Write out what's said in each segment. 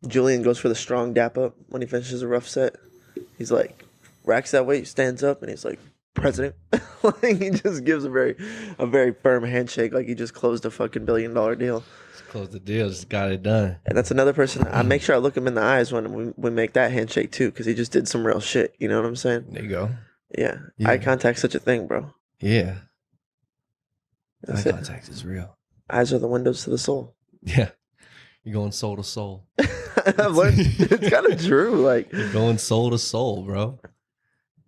Julian goes for the strong dap up when he finishes a rough set. He's like, racks that weight, stands up, and he's like, President. Like he just gives a very firm handshake, like he just closed a fucking $1 billion deal. Just close the deal, just got it done. And that's another person. I make sure I look him in the eyes when we make that handshake too, because he just did some real shit. You know what I'm saying? There you go. Yeah. Eye contact's such a thing, bro. Yeah. That's Eye contact is real. Eyes are the windows to the soul. Yeah. You're going soul to soul. I've learned it's kind of true. Like You're going soul to soul, bro.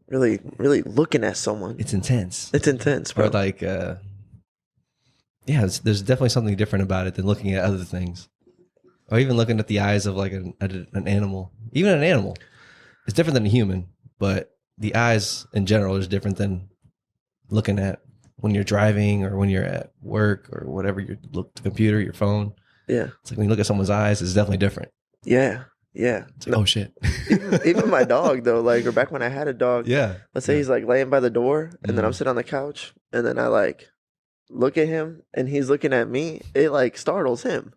really, really looking at someone. It's intense. It's intense, bro. Or like, yeah, there's definitely something different about it than looking at other things. Or even looking at the eyes of like an animal. Even an animal. It's different than a human, but the eyes in general is different than looking at when you're driving or when you're at work or whatever, you look the computer, your phone. Yeah. It's like when you look at someone's eyes, it's definitely different. Yeah. Yeah. It's like, oh shit. Even my dog though, like, or back when I had a dog, Yeah. let's say he's like laying by the door and then I'm Mhm. sitting on the couch and then I like look at him and he's looking at me, it like startles him.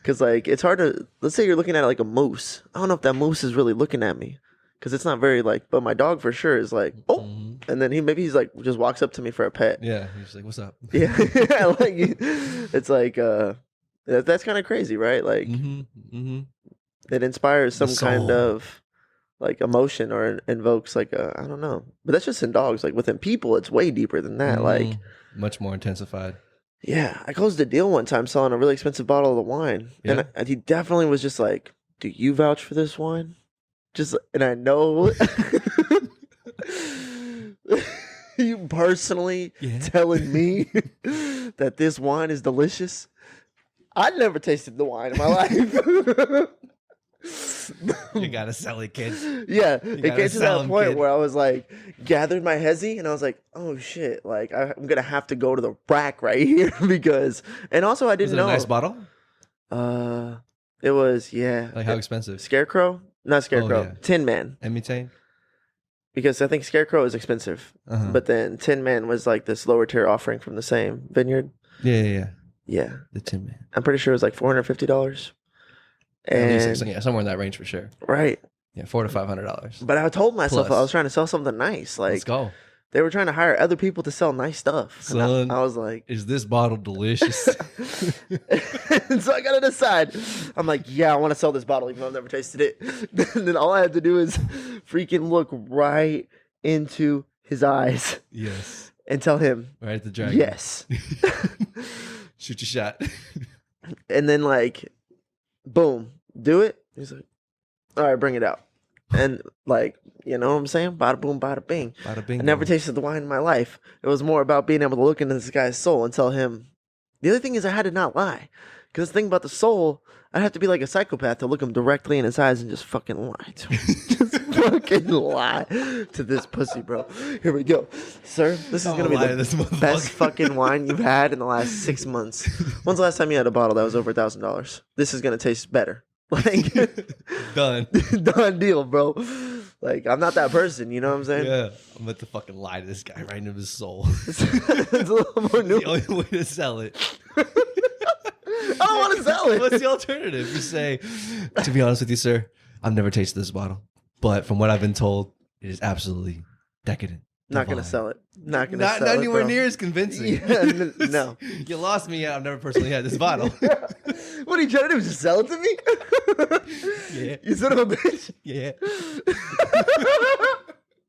Cause like it's hard to, let's say you're looking at like a moose. I don't know if that moose is really looking at me. Cause it's not very like, but my dog for sure is like, oh, and then he's like, just walks up to me for a pet. Yeah. He's like, what's up? Yeah. Like, it's like, that's kind of crazy, right? Like it inspires some kind of like emotion or invokes like I don't know, but that's just in dogs. Like within people, it's way deeper than that. Like much more intensified. yeah, I closed a deal one time selling a really expensive bottle of the wine, Yeah. and he definitely was just like, "Do you vouch for this wine?" Just and I know you personally telling me that this wine is delicious. I never tasted the wine in my life. You gotta sell it, kid. Yeah, it gotta came to sell that 'em, point kid. where I was like, gathered my hezzy, and I was like, oh shit, like I'm gonna have to go to the rack right here because, and also I Was didn't it know. a nice bottle? It was Like how expensive? Scarecrow, not Scarecrow, yeah. Tin Man, Emutane? because I think Scarecrow is expensive, Uh-huh. but then Tin Man was like this lower tier offering from the same vineyard. Yeah. Yeah, The Tin Man. I'm pretty sure it was like $450. At least, And yeah, somewhere in that range for sure. right. Yeah, $400 to $500. But I told myself Plus. I was trying to sell something nice. Like Let's go. they were trying to hire other people to sell nice stuff. And Son. I was like, Is this bottle delicious? and so I gotta decide. I'm like, yeah, I want to sell this bottle even though I've never tasted it. And then all I have to do is freaking look right into his eyes Yes. and tell him, Right at the dragon. yes. Shoot your shot. And then like, boom, do it. He's like, all right, bring it out. And like, you know what I'm saying? Bada boom, bada bing. Bada bing. I never tasted the wine in my life. It was more about being able to look into this guy's soul and tell him. The other thing is I had to not lie. Because the thing about the soul, I'd have to be like a psychopath to look him directly in his eyes and just fucking lie to him. Just fucking lie to this pussy, bro. Here we go. Sir, this is going to be the best fucking wine you've had in the last 6 months. When's the last time you had a bottle that was over $1,000? This is going to taste better. Like, Done. done deal, bro. Like, I'm not that person, you know what I'm saying? Yeah. I'm about to fucking lie to this guy right into his soul. It's a little more new. The only way to sell it. I don't want to sell it. What's the alternative? You say, to be honest with you, sir, I've never tasted this bottle, but from what I've been told, it is absolutely decadent. Not going to divine. sell it. Not going to sell it. Not anywhere bro. near as convincing. Yeah, no. You lost me. I've never personally had this bottle. What are you trying to do? Just sell it to me? Yeah. You son of a bitch. Yeah.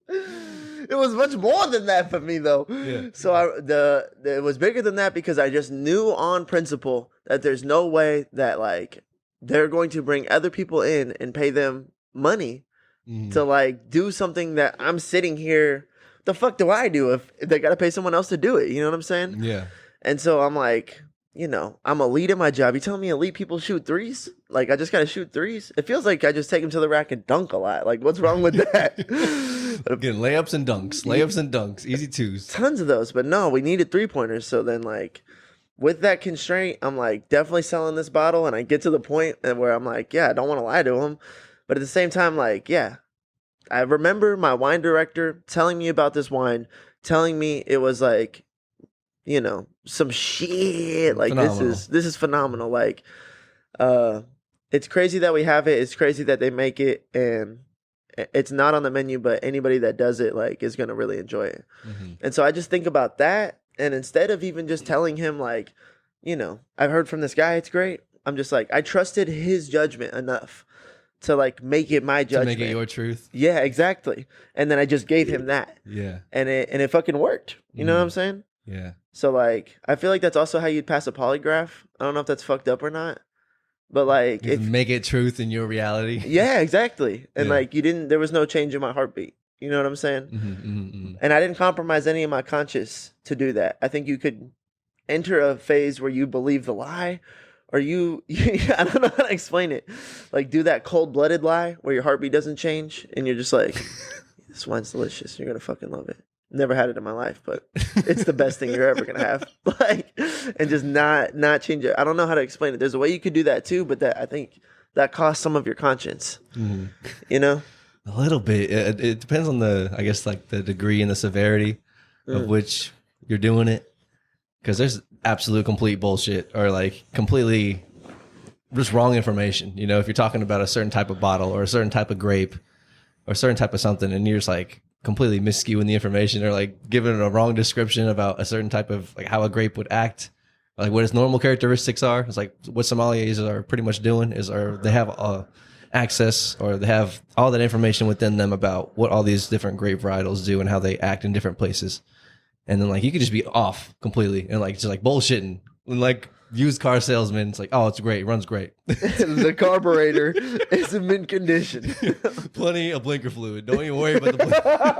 It was much more than that for me, though. Yeah. So it was bigger than that because I just knew on principle that there's no way that like they're going to bring other people in and pay them money to like do something that I'm sitting here. The fuck do I do if they got to pay someone else to do it? You know what I'm saying? Yeah. And so I'm like, you know, I'm elite at my job. You telling me elite people shoot threes? Like, I just got to shoot threes? It feels like I just take them to the rack and dunk a lot. Like, what's wrong with that? Getting layups and dunks. Layups and dunks. Easy twos. Tons of those. But no, we needed three-pointers. So then, like, with that constraint, I'm, like, definitely selling this bottle. And I get to the point where I'm like, yeah, I don't want to lie to him. But at the same time, like, yeah. I remember my wine director telling me about this wine, telling me it was, like, you know, some shit. Like, Phenomenal. this is phenomenal. Like, it's crazy that we have it. It's crazy that they make it, and it's not on the menu, but anybody that does it like is gonna really enjoy it. Mm-hmm. And so I just think about that, and instead of even just telling him like, I've heard from this guy, it's great. I'm just like, I trusted his judgment enough to like make it my To judgment. make it your truth. Yeah, exactly. And then I just gave him that, Yeah. and it fucking worked. You know what I'm saying? Yeah. So like, I feel like that's also how you'd pass a polygraph. I don't know if that's fucked up or not, but like, You if make it truth in your reality. yeah, exactly. And Yeah. like, there was no change in my heartbeat. You know what I'm saying? Mm-hmm, mm-hmm. And I didn't compromise any of my conscience to do that. I think you could enter a phase where you believe the lie, or I don't know how to explain it. Like, do that cold-blooded lie where your heartbeat doesn't change and you're just like, this wine's delicious. You're going to fucking love it. Never had it in my life, but it's the best thing you're ever going to have. Like, and just not change it. I don't know how to explain it. There's a way you could do that too, but I think that costs some of your conscience, A little bit. It depends on I guess, like the degree and the severity of which you're doing it. Because there's absolute complete bullshit or like completely just wrong information. If you're talking about a certain type of bottle or a certain type of grape or a certain type of something, and you're just like completely misskewing the information or like giving it a wrong description about a certain type of like how a grape would act, like what its normal characteristics are. It's like what sommeliers are pretty much doing is they have access, or they have all that information within them about what all these different grape varietals do and how they act in different places. And then like you could just be off completely and like just like bullshitting. And like used car salesman, it's like, oh, it's great, it runs great. The carburetor is in mint condition. Plenty of blinker fluid. Don't even worry about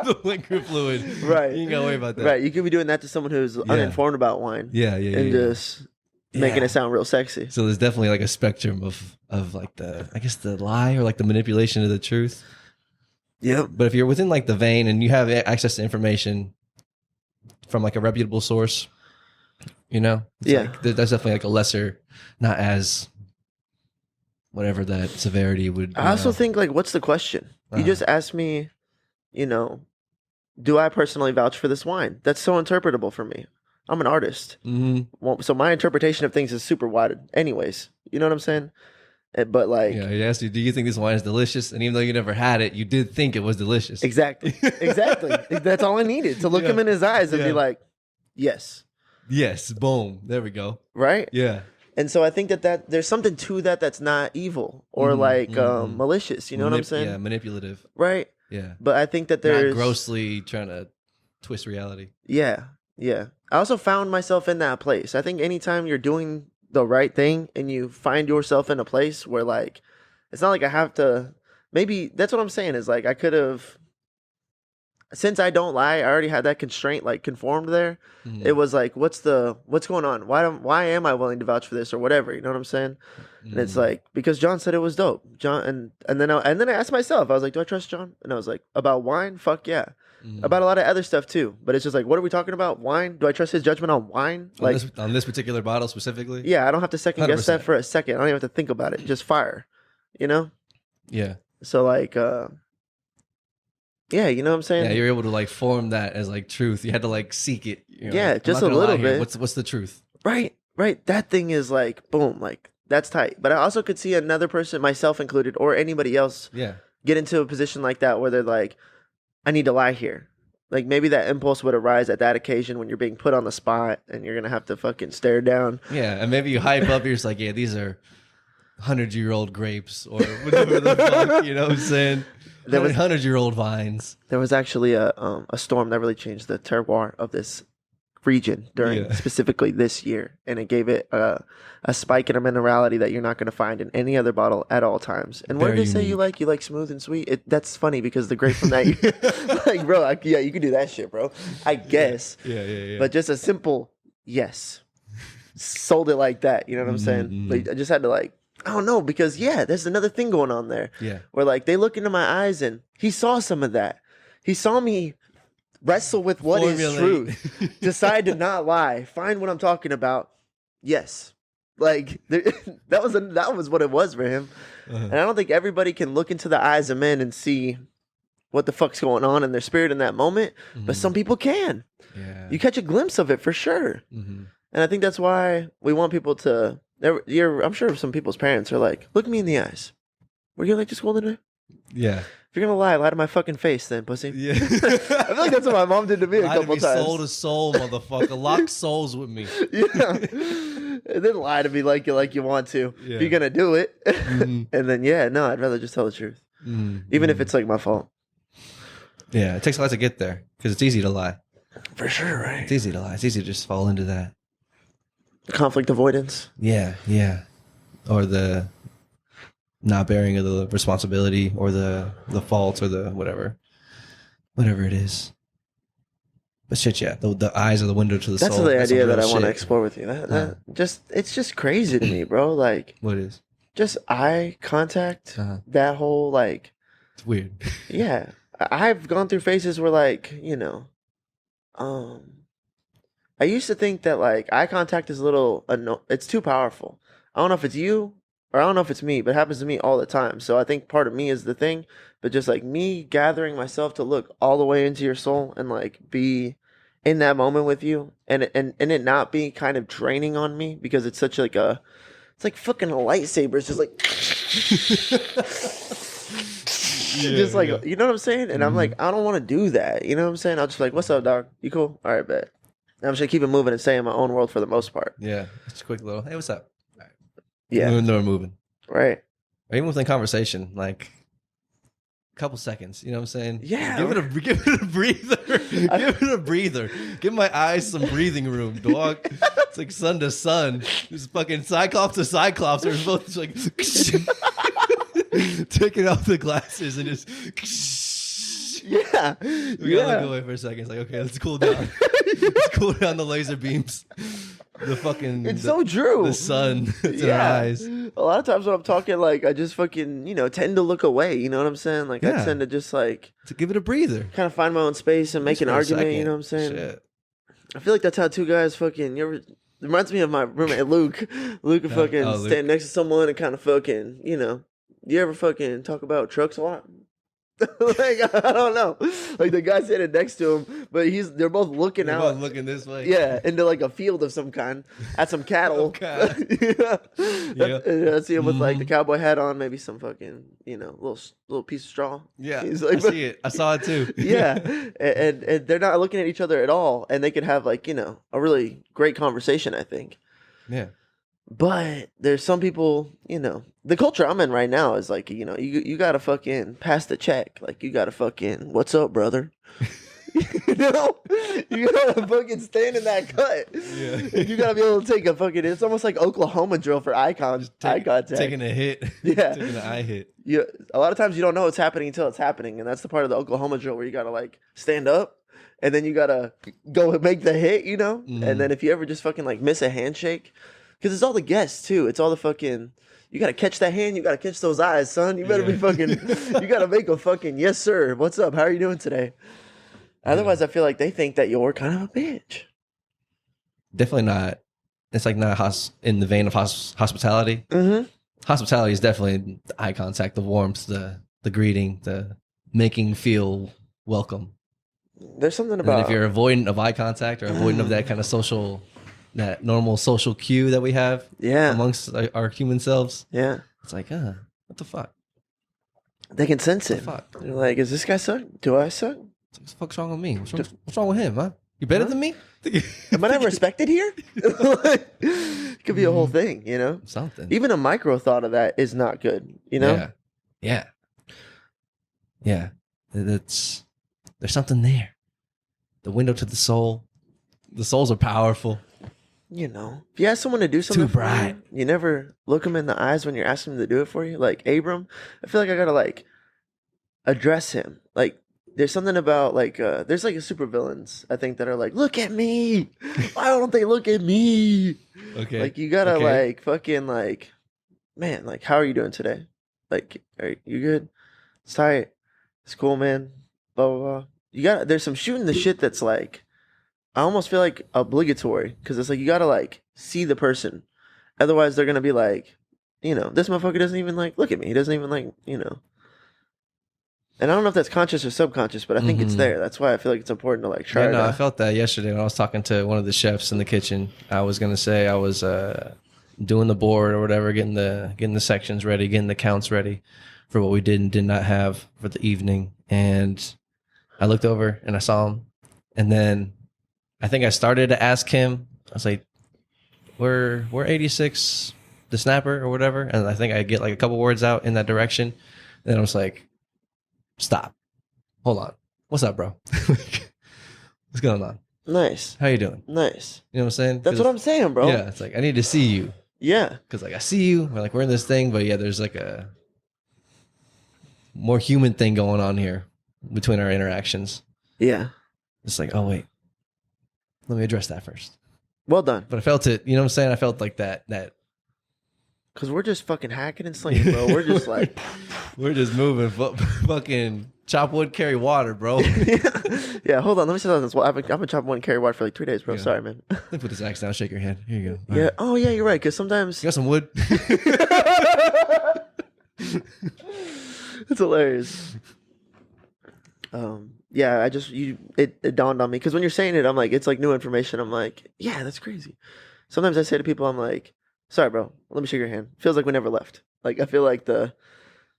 the blinker fluid. Right. You ain't gotta worry about that. Right. You could be doing that to someone who's uninformed about wine. Yeah. And just making it sound real sexy. So there's definitely like a spectrum of like the lie or like the manipulation of the truth. Yeah. But if you're within like the vein and you have access to information from like a reputable source, like, that's definitely like a lesser, not as whatever that severity would. I also think like, what's the question? You just asked me, do I personally vouch for this wine? That's so interpretable for me. I'm an artist. Mm-hmm. Well, so my interpretation of things is super wide anyways. You know what I'm saying? But like, yeah, he asked you, do you think this wine is delicious? And even though you never had it, you did think it was delicious. Exactly. That's all I needed, to look him in his eyes and be like, yes. Yes. Boom. There we go. Right? Yeah. And so I think that there's something to that that's not evil or malicious. You know what I'm saying? Yeah, manipulative. Right? Yeah. But I think that there's not grossly trying to twist reality. Yeah. Yeah. I also found myself in that place. I think anytime you're doing the right thing and you find yourself in a place where like, it's not like I have to, maybe that's what I'm saying is like, I could have, since I don't lie, I already had that constraint like conformed there. Mm-hmm. It was like, what's going on? Why am I willing to vouch for this or whatever? You know what I'm saying? Mm-hmm. And it's like, because John said it was dope. John, and then I asked myself, I was like, do I trust John? And I was like, about wine? Fuck yeah. Mm-hmm. About a lot of other stuff too, but it's just like, what are we talking about? Wine? Do I trust his judgment on wine? Like on this particular bottle specifically? Yeah, I don't have to second 100%. Guess that for a second. I don't even have to think about it. Just fire, Yeah. So like, yeah, you know what I'm saying? Yeah, you're able to like form that as like truth. You had to like seek it. Yeah, like, just a little bit. What's the truth? Right. That thing is like, boom, like that's tight. But I also could see another person, myself included, or anybody else, get into a position like that where they're like, I need to lie here. Like maybe that impulse would arise at that occasion when you're being put on the spot and you're gonna have to fucking stare down. Yeah, and maybe you hype up. You're just like, yeah, these are 100-year-old grapes or whatever the fuck. You know what I'm saying? There was 100-year-old vines. There was actually a storm that really changed the terroir of this region during specifically this year, and it gave it a spike in a minerality that you're not going to find in any other bottle at all times. And what did they say you like? You like smooth and sweet? That's funny because the grape from that year, like, bro, you can do that shit, bro. I guess. Yeah. But just a simple yes. Sold it like that. You know what I'm saying? Mm-hmm. But I just had to like, I don't know, because there's another thing going on there. Yeah. Where like they look into my eyes and he saw some of that. He saw me wrestle with what is truth. Decide to not lie. Find what I'm talking about. Yes. Like that was what it was for him. Uh-huh. And I don't think everybody can look into the eyes of men and see what the fuck's going on in their spirit in that moment. Mm-hmm. But some people can. Yeah. You catch a glimpse of it for sure. Mm-hmm. And I think that's why we want people to I'm sure some people's parents are like, look me in the eyes. Were you late to school today? Yeah. If you're gonna lie to my fucking face, then pussy. Yeah. I feel like that's what my mom did to me a Lie couple to me times. soul to soul, motherfucker. Lock souls with me. Yeah, and then lie to me like you want to. Yeah. If you're gonna do it, Mhm. and then no, I'd rather just tell the truth, even if it's like my fault. Yeah, it takes a lot to get there because it's easy to lie. For sure, right? It's easy to lie. It's easy to just fall into that. Conflict avoidance. Yeah, yeah. Or the not bearing of the responsibility or the fault or the whatever it is. But shit, yeah, the eyes are the window to the That's soul. the idea that I want to shit. explore with you. It's just crazy to me, bro. Like, What is? just eye contact. That whole like, It's weird. yeah. I've gone through phases where like, I used to think that like eye contact is a little, it's too powerful. I don't know if it's you or I don't know if it's me, but it happens to me all the time. So I think part of me is the thing, but just like me gathering myself to look all the way into your soul and like be in that moment with you and it not be kind of draining on me because it's such like it's like fucking a lightsaber. It's just like, just like, you know what I'm saying? And I'm like, I don't want to do that. You know what I'm saying? I'll just be like, what's up, dog? You cool? All right, bet. And I'm just gonna keep it moving and stay in my own world for the most part. Yeah, it's a quick little, hey, what's up? All right. Yeah. We're moving. Right. Or even within conversation, like a couple seconds, you know what I'm saying? Yeah. Give it a breather. Give it a breather. Give my eyes some breathing room, dog. It's like sun to sun. Just fucking Cyclops to Cyclops. They're both just like taking off the glasses and just Yeah. we gotta look away for a second. It's like, okay, let's cool down. Let's cool down the laser beams. The fucking It's so true. The sun that's in our eyes. A lot of times when I'm talking, like I just fucking, tend to look away. You know what I'm saying? Like I Yeah. tend to just like To give it a breather. kind of find my own space and make Just an for a argument. second. You know what I'm saying? Shit. I feel like that's how two guys fucking. It reminds me of my roommate Luke. Luke would fucking Luke. stand next to someone and kind of fucking, You ever fucking talk about trucks a lot? Like I don't know. Like the guy sitting next to him, but they're both looking They're out. both looking this way. Yeah, into like a field of some kind at some cattle. Okay. Yeah. I see him with like the Mhm. cowboy hat on, maybe some fucking little piece of straw. Yeah. He's like, I see it. I saw it too. Yeah, and they're not looking at each other at all, and they could have like a really great conversation. I think. Yeah. But there's some people, the culture I'm in right now is like, you gotta fucking pass the check. Like you gotta fucking, what's up, brother? You gotta fucking stand in that cut. Yeah. You gotta be able to take a fucking, it's almost like Oklahoma drill for eye contact. Taking a hit. Yeah. Taking an eye hit. A lot of times you don't know what's happening until it's happening. And that's the part of the Oklahoma drill where you gotta like stand up and then you gotta go and make the hit, Mhm. And then if you ever just fucking like miss a handshake, because it's all the guests too. It's all the fucking. You gotta catch that hand. You gotta catch those eyes, son. You better be fucking. You gotta make a fucking yes, sir. What's up? How are you doing today? Otherwise, I feel like they think that you're kind of a bitch. Definitely not. It's like not in the vein of hospitality. Mm-hmm. Hospitality is definitely the eye contact, the warmth, the greeting, the making feel welcome. There's something And about if you're avoidant of eye contact or avoidant of that kind of that normal social cue that we have amongst our human selves, it's like, what the fuck? They can sense What it. the fuck? They're like, is this guy suck? Do I suck? What the fuck's wrong with me? What's wrong with him, huh? You better than me? Am I not respected here? It could be a whole thing, Something. Even a micro thought of that is not good, Yeah. There's something there. The window to the soul. The souls are powerful. If you ask someone to do something Too for bright. you never look them in the eyes when you're asking them to do it for you. Like Abram, I feel like I gotta like address him. Like there's something about like there's like a super villains I think that are like, look at me. Why don't they look at me? Okay. Like you gotta like fucking like, man, like how are you doing today? Like, are you good? It's tight. It's cool, man. Blah blah blah. There's some shooting the shit that's like, I almost feel like obligatory because it's like you gotta like see the person, otherwise they're gonna be like, this motherfucker doesn't even like look at me. He doesn't even like, And I don't know if that's conscious or subconscious, but I think it's there. That's why I feel like it's important to like try. I felt that yesterday when I was talking to one of the chefs in the kitchen. I was gonna say I was doing the board or whatever, getting the sections ready, getting the counts ready for what we did and did not have for the evening. And I looked over and I saw him, and then I think I started to ask him. I was like, "We're 86, the snapper or whatever," and I think I get like a couple words out in that direction. And then I was like, "Stop, hold on, what's up, bro? What's going on? Nice. How you doing? Nice. You know what I'm saying? That's what I'm saying, bro. Yeah, it's like I need to see you. Yeah. Because like I see you, we're in this thing, but yeah, there's like a more human thing going on here between our interactions. Yeah. It's like, oh wait, let me address that first. Well done. But I felt it. You know what I'm saying? I felt like that. Because we're just fucking hacking and slinging, bro. We're just like, we're just moving, fucking chop wood, carry water, bro. Yeah. Hold on. Let me say this. Well, I've been chopping one carry water for like 3 days, bro. Yeah. Sorry, man. Let me put this axe down. Shake your hand. Here you go. All Yeah. right. Oh, yeah. You're right. Because sometimes You got some wood? it's hilarious. Yeah. It dawned on me because when you're saying it, I'm like, it's like new information. I'm like, yeah, that's crazy. Sometimes I say to people, I'm like, sorry, bro. Let me shake your hand. Feels like we never left. Like I feel like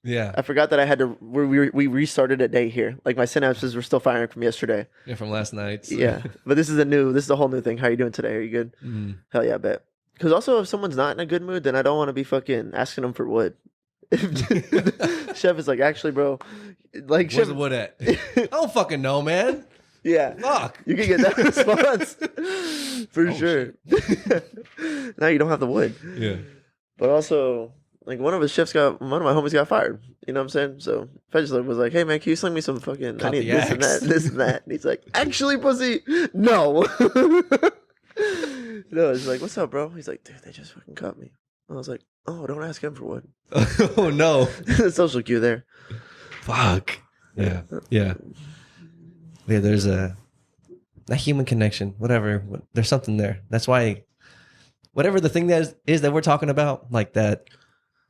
Yeah. I forgot that I had to. We restarted a day here. Like my synapses were still firing from yesterday. Yeah, from last night. So. Yeah, but this is a whole new thing. How you doing today? Are you good? Mm. Hell yeah, I bet. Because also, if someone's not in a good mood, then I don't want to be fucking asking them for wood. If Chef is like, actually, bro, like Where's Chef, the wood at? I don't fucking know, man. yeah, Fuck. you can get that response for Oh, sure. Now you don't have the wood, Yeah. but also. Like one of my homies got fired. You know what I'm saying? So Fedgeler was like, "Hey man, can you sling me some fucking? Caught I need the this and axe. that, this and that." And he's like, "Actually, pussy, no." No, it's like, "What's up, bro?" He's like, "Dude, they just fucking cut me." I was like, "Oh, don't ask him for wood." Oh no. Social cue there. Fuck. Yeah. Yeah. Yeah. There's that human connection. Whatever. There's something there. That's why. Whatever the thing that is that we're talking about, like that.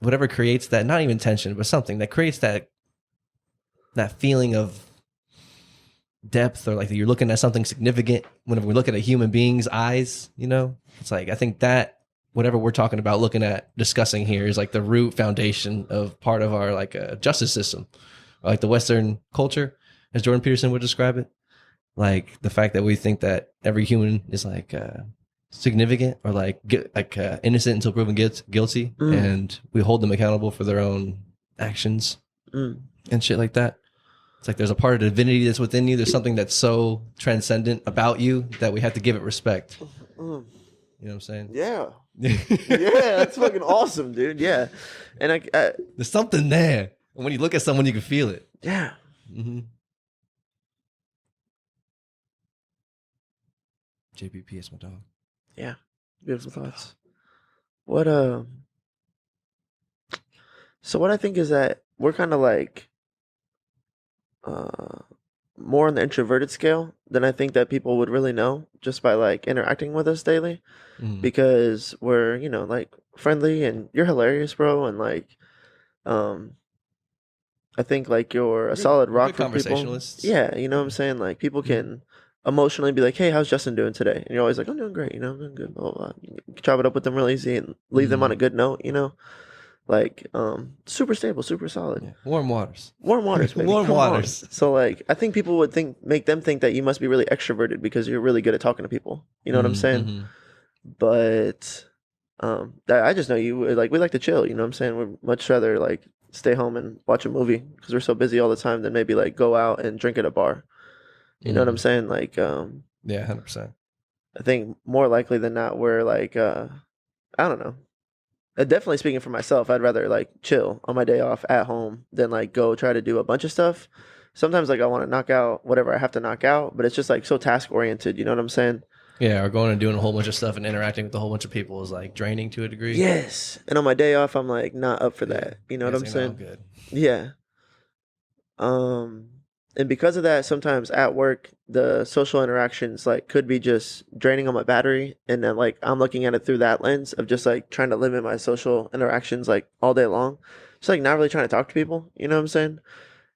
Whatever creates that, not even tension, but something that creates that feeling of depth, or like you're looking at something significant. Whenever we look at a human being's eyes, you know, it's like I think that whatever we're talking about, looking at, discussing here is like the root foundation of part of our like justice system, or like the Western culture, as Jordan Peterson would describe it. Like the fact that we think that every human is like significant or like innocent until proven guilty, and we hold them accountable for their own actions and shit like that. It's like there's a part of divinity that's within you. There's something that's so transcendent about you that we have to give it respect. You know what I'm saying? Yeah. Yeah, that's fucking awesome, dude. Yeah. And I There's something there. And when you look at someone, you can feel it. yeah. Mm-hmm. JPP is my dog. Yeah. Beautiful thoughts. What so what I think is that we're kind of like more on the introverted scale than I think that people would really know just by like interacting with us daily, because we're, you know, like friendly and you're hilarious, bro, and like I think like you're a solid rock good for people. conversationalists. Yeah, you know what I'm saying? Like people can emotionally be like, "Hey, how's Justin doing today?" And you're always like, "I'm doing great, you know, I'm doing good." Blah, blah, blah. You can chop it up with them real easy and leave them on a good note, you know? Like super stable, super solid. Yeah. Warm waters. Warm waters, baby. Warm Come on. waters. So like I think people would make them think that you must be really extroverted because you're really good at talking to people. You know what I'm saying? Mm-hmm. But I just know you like we like to chill, you know what I'm saying? We'd much rather like stay home and watch a movie because we're so busy all the time than maybe like go out and drink at a bar. You know what I'm saying? Like Yeah, 100%. I think more likely than not we're like I don't know. Definitely speaking for myself, I'd rather like chill on my day off at home than like go try to do a bunch of stuff. Sometimes like I want to knock out whatever I have to knock out, but it's just like so task oriented, you know what I'm saying? Yeah, or going and doing a whole bunch of stuff and interacting with a whole bunch of people is like draining to a degree. Yes. And on my day off, I'm like not up for that. You know what I'm saying? Good. Yeah. And because of that, sometimes at work, the social interactions like could be just draining on my battery. And then like I'm looking at it through that lens of just like trying to limit my social interactions like all day long. Just like not really trying to talk to people. You know what I'm saying?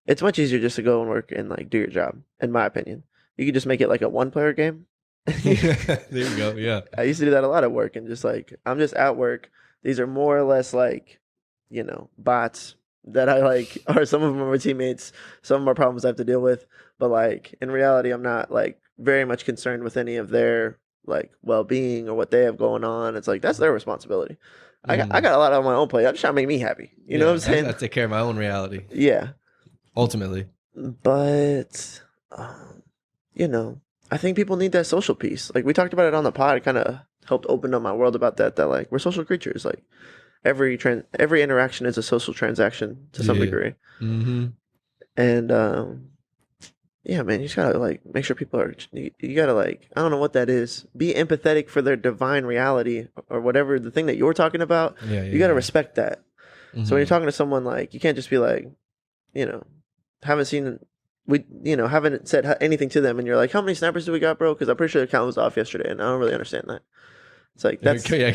It's much easier just to go and work and like do your job, in my opinion. You could just make it like a 1-player game. There you go. Yeah. I used to do that a lot at work and just like I'm just at work. These are more or less like, bots that I like, or some of them are my teammates. Some of them are problems I have to deal with. But like in reality, I'm not like very much concerned with any of their like well-being or what they have going on. It's like that's their responsibility. I got a lot on my own plate. I'm just trying to make me happy. You know what I'm I saying? gotta take care of my own reality. Yeah. Ultimately. But I think people need that social piece. Like we talked about it on the pod. It kind of helped open up my world about that. That like we're social creatures. Like every interaction is a social transaction to some degree. Mm-hmm. And yeah, man, you just gotta like make sure people are. You gotta like I don't know what that is. Be empathetic for their divine reality or whatever the thing that you're talking about. You gotta respect that. So when you're talking to someone, like you can't just be like, haven't seen. Haven't said anything to them, and you're like, "How many snipers do we got, bro?" Because I'm pretty sure the count was off yesterday, and I don't really understand that. It's like that's coming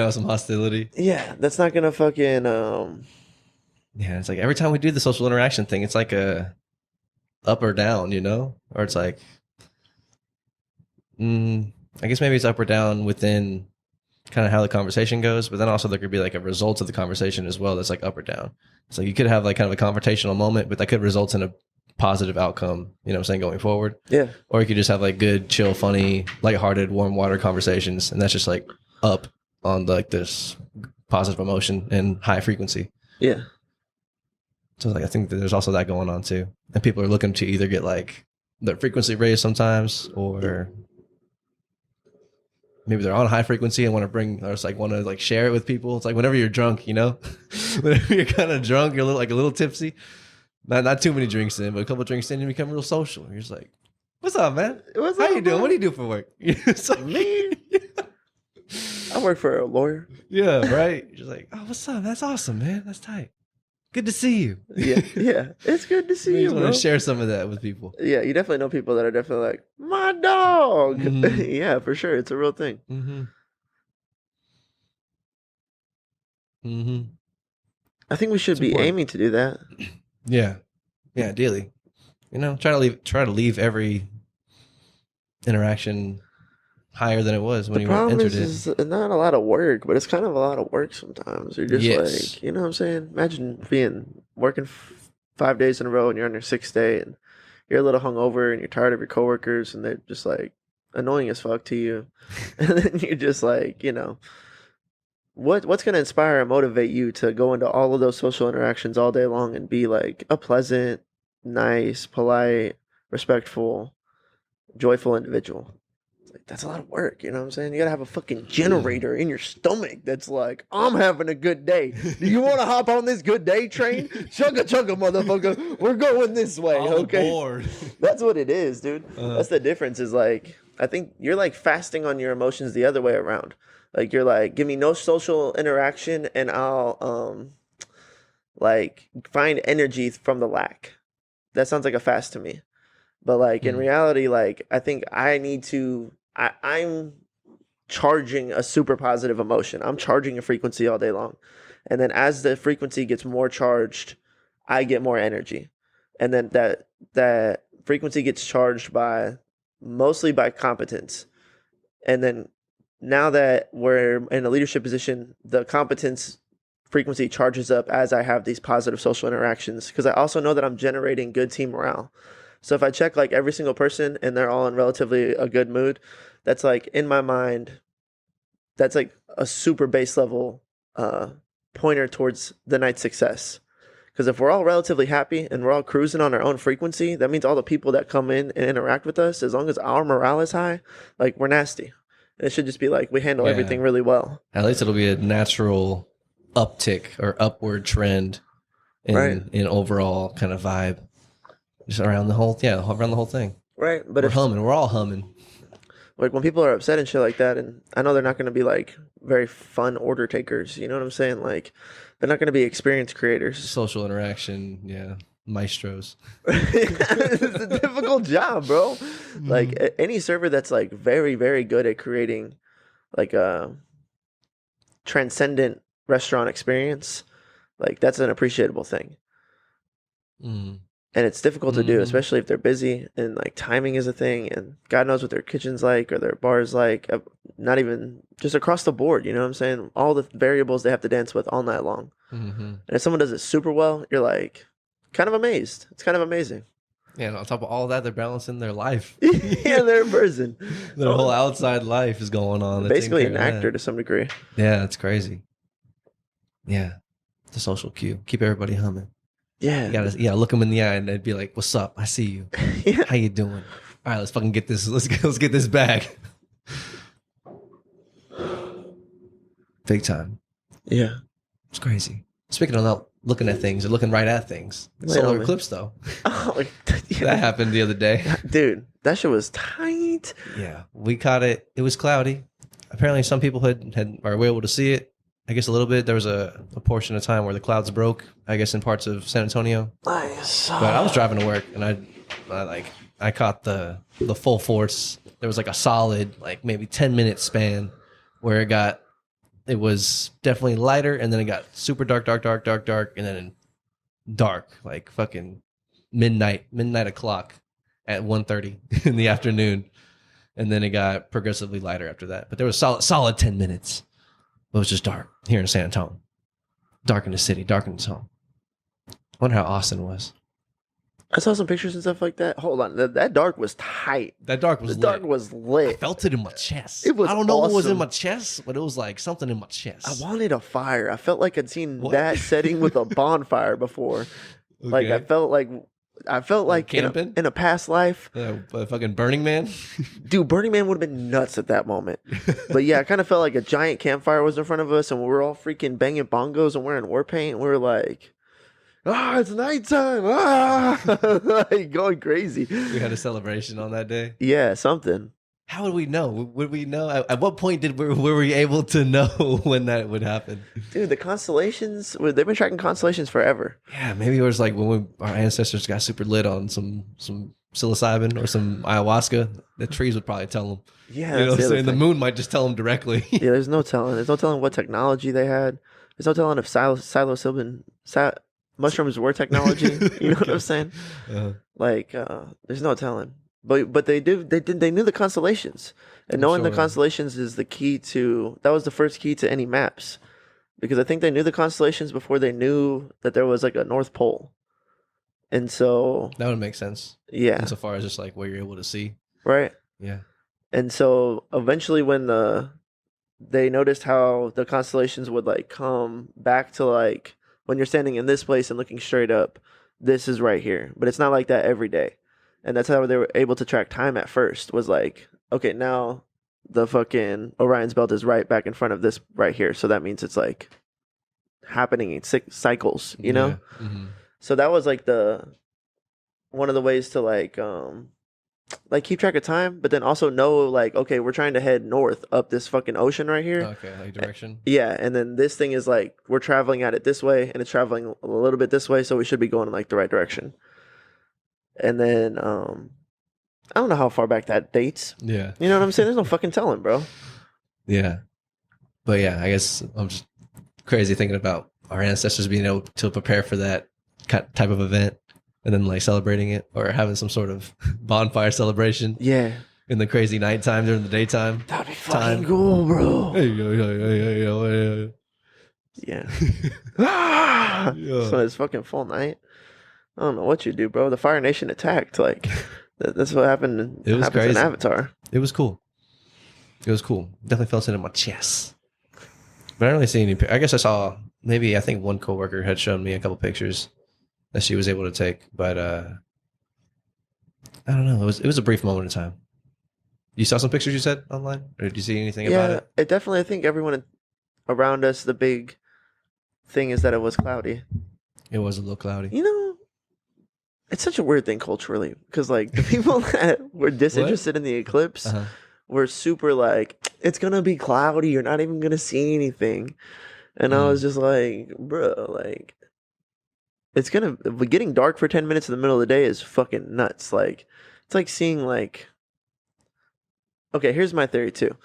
out with some hostility. Yeah, that's not gonna fucking. Yeah, it's like every time we do the social interaction thing, it's like a up or down, or it's like, I guess maybe it's up or down within kind of how the conversation goes, but then also there could be like a result of the conversation as well that's like up or down. So you could have like kind of a confrontational moment, but that could result in a positive outcome, you know what I'm saying, going forward. Yeah. Or you could just have like good, chill, funny, lighthearted, warm water conversations, and that's just like up on like this positive emotion and high frequency. Yeah. So like I think that there's also that going on too. And people are looking to either get like their frequency raised sometimes, or maybe they're on high frequency and want to bring, or it's like want to like share it with people. It's like whenever you're drunk, whenever you're kind of drunk, you're a little tipsy. Not too many drinks in, but a couple drinks in, you become real social. You're just like, "What's up, man? How you doing? What do you do for work?" It's like, me. I work for a lawyer. Yeah, right. You're just like, "Oh, what's up? That's awesome, man. That's tight. Good to see you." Yeah. It's good to see you, bro. Want to share some of that with people. Yeah, you definitely know people that are definitely like, my dog. Mm-hmm. Yeah, for sure. It's a real thing. Mm-hmm. Mm-hmm. I think we should be aiming to do that. Yeah. Yeah, ideally. Try to leave every interaction higher than it was when you entered it. It's not a lot of work, but it's kind of a lot of work sometimes. You're just like, you know what I'm saying? Imagine working 5 days in a row and you're on your 6th day and you're a little hungover and you're tired of your coworkers and they're just like annoying as fuck to you. And then you're just like, what's going to inspire and motivate you to go into all of those social interactions all day long and be like a pleasant, nice, polite, respectful, joyful individual? Like, that's a lot of work, you know what I'm saying? You gotta have a fucking generator in your stomach that's like, I'm having a good day. Do you want to hop on this good day train? Chugga chugga, motherfucker. We're going this way, okay? Aboard. That's what it is, dude. That's the difference. Is like, I think you're like fasting on your emotions the other way around. Like you're like, give me no social interaction, and I'll like find energy from the lack. That sounds like a fast to me. But like in reality, like I think I'm charging a super positive emotion. I'm charging a frequency all day long. And then as the frequency gets more charged, I get more energy. And then that frequency gets charged mostly by competence. And then now that we're in a leadership position, the competence frequency charges up as I have these positive social interactions, because I also know that I'm generating good team morale. So if I check like every single person and they're all in relatively a good mood, that's like in my mind, that's like a super base level pointer towards the night's success. Because if we're all relatively happy and we're all cruising on our own frequency, that means all the people that come in and interact with us, as long as our morale is high, like we're nasty. It should just be like we handle everything really well. At least it'll be a natural uptick or upward trend in overall kind of vibe. Just around the whole thing. Right. But we're all humming. Like when people are upset and shit like that, and I know they're not going to be like very fun order takers. You know what I'm saying? Like they're not going to be experience creators. Social interaction, yeah. Maestros. It's a difficult job, bro. Like any server that's like very, very good at creating like a transcendent restaurant experience, like that's an appreciable thing. and it's difficult to do, Mhm. especially if they're busy and like timing is a thing, and God knows what their kitchen's like or their bar's like. Not even just across the board, you know what I'm saying? All the variables they have to dance with all night long. Mhm. And if someone does it super well, you're like kind of amazed. It's kind of amazing. And on top of all that, they're balancing their life. Yeah, they're in person. Their whole outside life is going on. They're taking Basically care an of actor that. to some degree. Yeah, it's crazy. Yeah, the social cue. Keep everybody humming. Yeah. You gotta look them in the eye and they'd be like, "What's up? I see you. Yeah. How you doing? All right, let's fucking get this. Let's get this bag." Big time. Yeah. It's crazy. Speaking of not looking at things or looking right at things, Wait, solar homie. eclipse though. Oh, yeah. That happened the other day. Dude, that shit was tight. Yeah, we caught it. It was cloudy. Apparently, some people were able to see it. I guess a little bit. There was a portion of time where the clouds broke. I guess in parts of San Antonio. Nice. But I was driving to work and I caught the full force. There was like a solid like maybe 10-minute span where it was definitely lighter and then it got super dark, and then dark like fucking midnight o'clock at 1:30 in the afternoon, and then it got progressively lighter after that. But there was solid 10 minutes. It was just dark here in San Antonio. Dark in the city, dark in the home. Wonder how Austin was. I saw some pictures and stuff like that. Hold on. That dark was tight. That dark was The dark lit. was I lit. felt it in my chest. It was I don't know what was in awesome. my chest, but it was like something in my I chest. wanted a fire. I felt like I'd seen What? that setting with a bonfire before. Like I Okay. felt like Camping? in a past life. A fucking Burning Man. Dude, Burning Man would have been nuts at that moment. But yeah, I kind of felt like a giant campfire was in front of us and we were all freaking banging bongos and wearing war paint. And we were like, it's nighttime. Like going crazy. We had a celebration on that day. Yeah, something. How would we know? Would we know? At what point were we able to know when that would happen? Dude, the constellations, they've been tracking constellations forever. Yeah, maybe it was like when our ancestors got super lit on some psilocybin or some ayahuasca. The trees would probably tell them. Yeah, You know that's what I'm the other saying? The thing. moon might just tell them directly. Yeah, there's no telling. There's no telling what technology they had. There's no telling if psilocybin mushrooms were technology. You know what I'm saying? Uh, Like, there's no telling. But they knew the constellations, and I'm knowing the sure. constellations is the key to. That was the first key to any maps, because I think they knew the constellations before they knew that there was like a North Pole, and so that would make sense. yeah, Insofar as just like what you're able to see. right. Yeah. And so eventually, when they noticed how the constellations would like come back to like when you're standing in this place and looking straight up, this is right here. But it's not like that every day. And that's how they were able to track time at first, was like, okay, now the fucking Orion's belt is right back in front of this right here. So that means it's like happening in cycles, you know? Yeah. Mm-hmm. So that was like one of the ways to like keep track of time, but then also know like, okay, we're trying to head north up this fucking ocean right here. Okay, like direction. Yeah, and then this thing is like we're traveling at it this way, and it's traveling a little bit this way, so we should be going in like the right direction. And then I don't know how far back that dates. Yeah. You know what I'm saying? There's no fucking telling, bro. Yeah. But yeah, I guess I'm just crazy thinking about our ancestors being able to prepare for that type of event and then like celebrating it or having some sort of bonfire celebration Yeah, in the crazy nighttime during the daytime. that'd be fucking cool, bro. Hey, yo. Yeah. Yeah. So it's fucking full night. I don't know what you do, bro. The Fire Nation attacked. Like that's what happened. It was happens in crazy. Avatar. It was cool. It was cool. Definitely felt it in my chest. But I didn't really see any. I guess I think one coworker had shown me a couple pictures that she was able to take, but I don't know. It was a brief moment in time. You saw some pictures you said online, or did you see anything about it? It definitely. I think everyone around us, the big thing is that it was cloudy. It was a little cloudy. You know, it's such a weird thing culturally because like the people that were disinterested in the eclipse Uh-huh. were super like, it's gonna be cloudy. You're not even gonna see anything. And I was just like, bro, like, it's gonna getting dark for 10 minutes in the middle of the day is fucking nuts. Like, it's like seeing like. Okay, here's my theory too.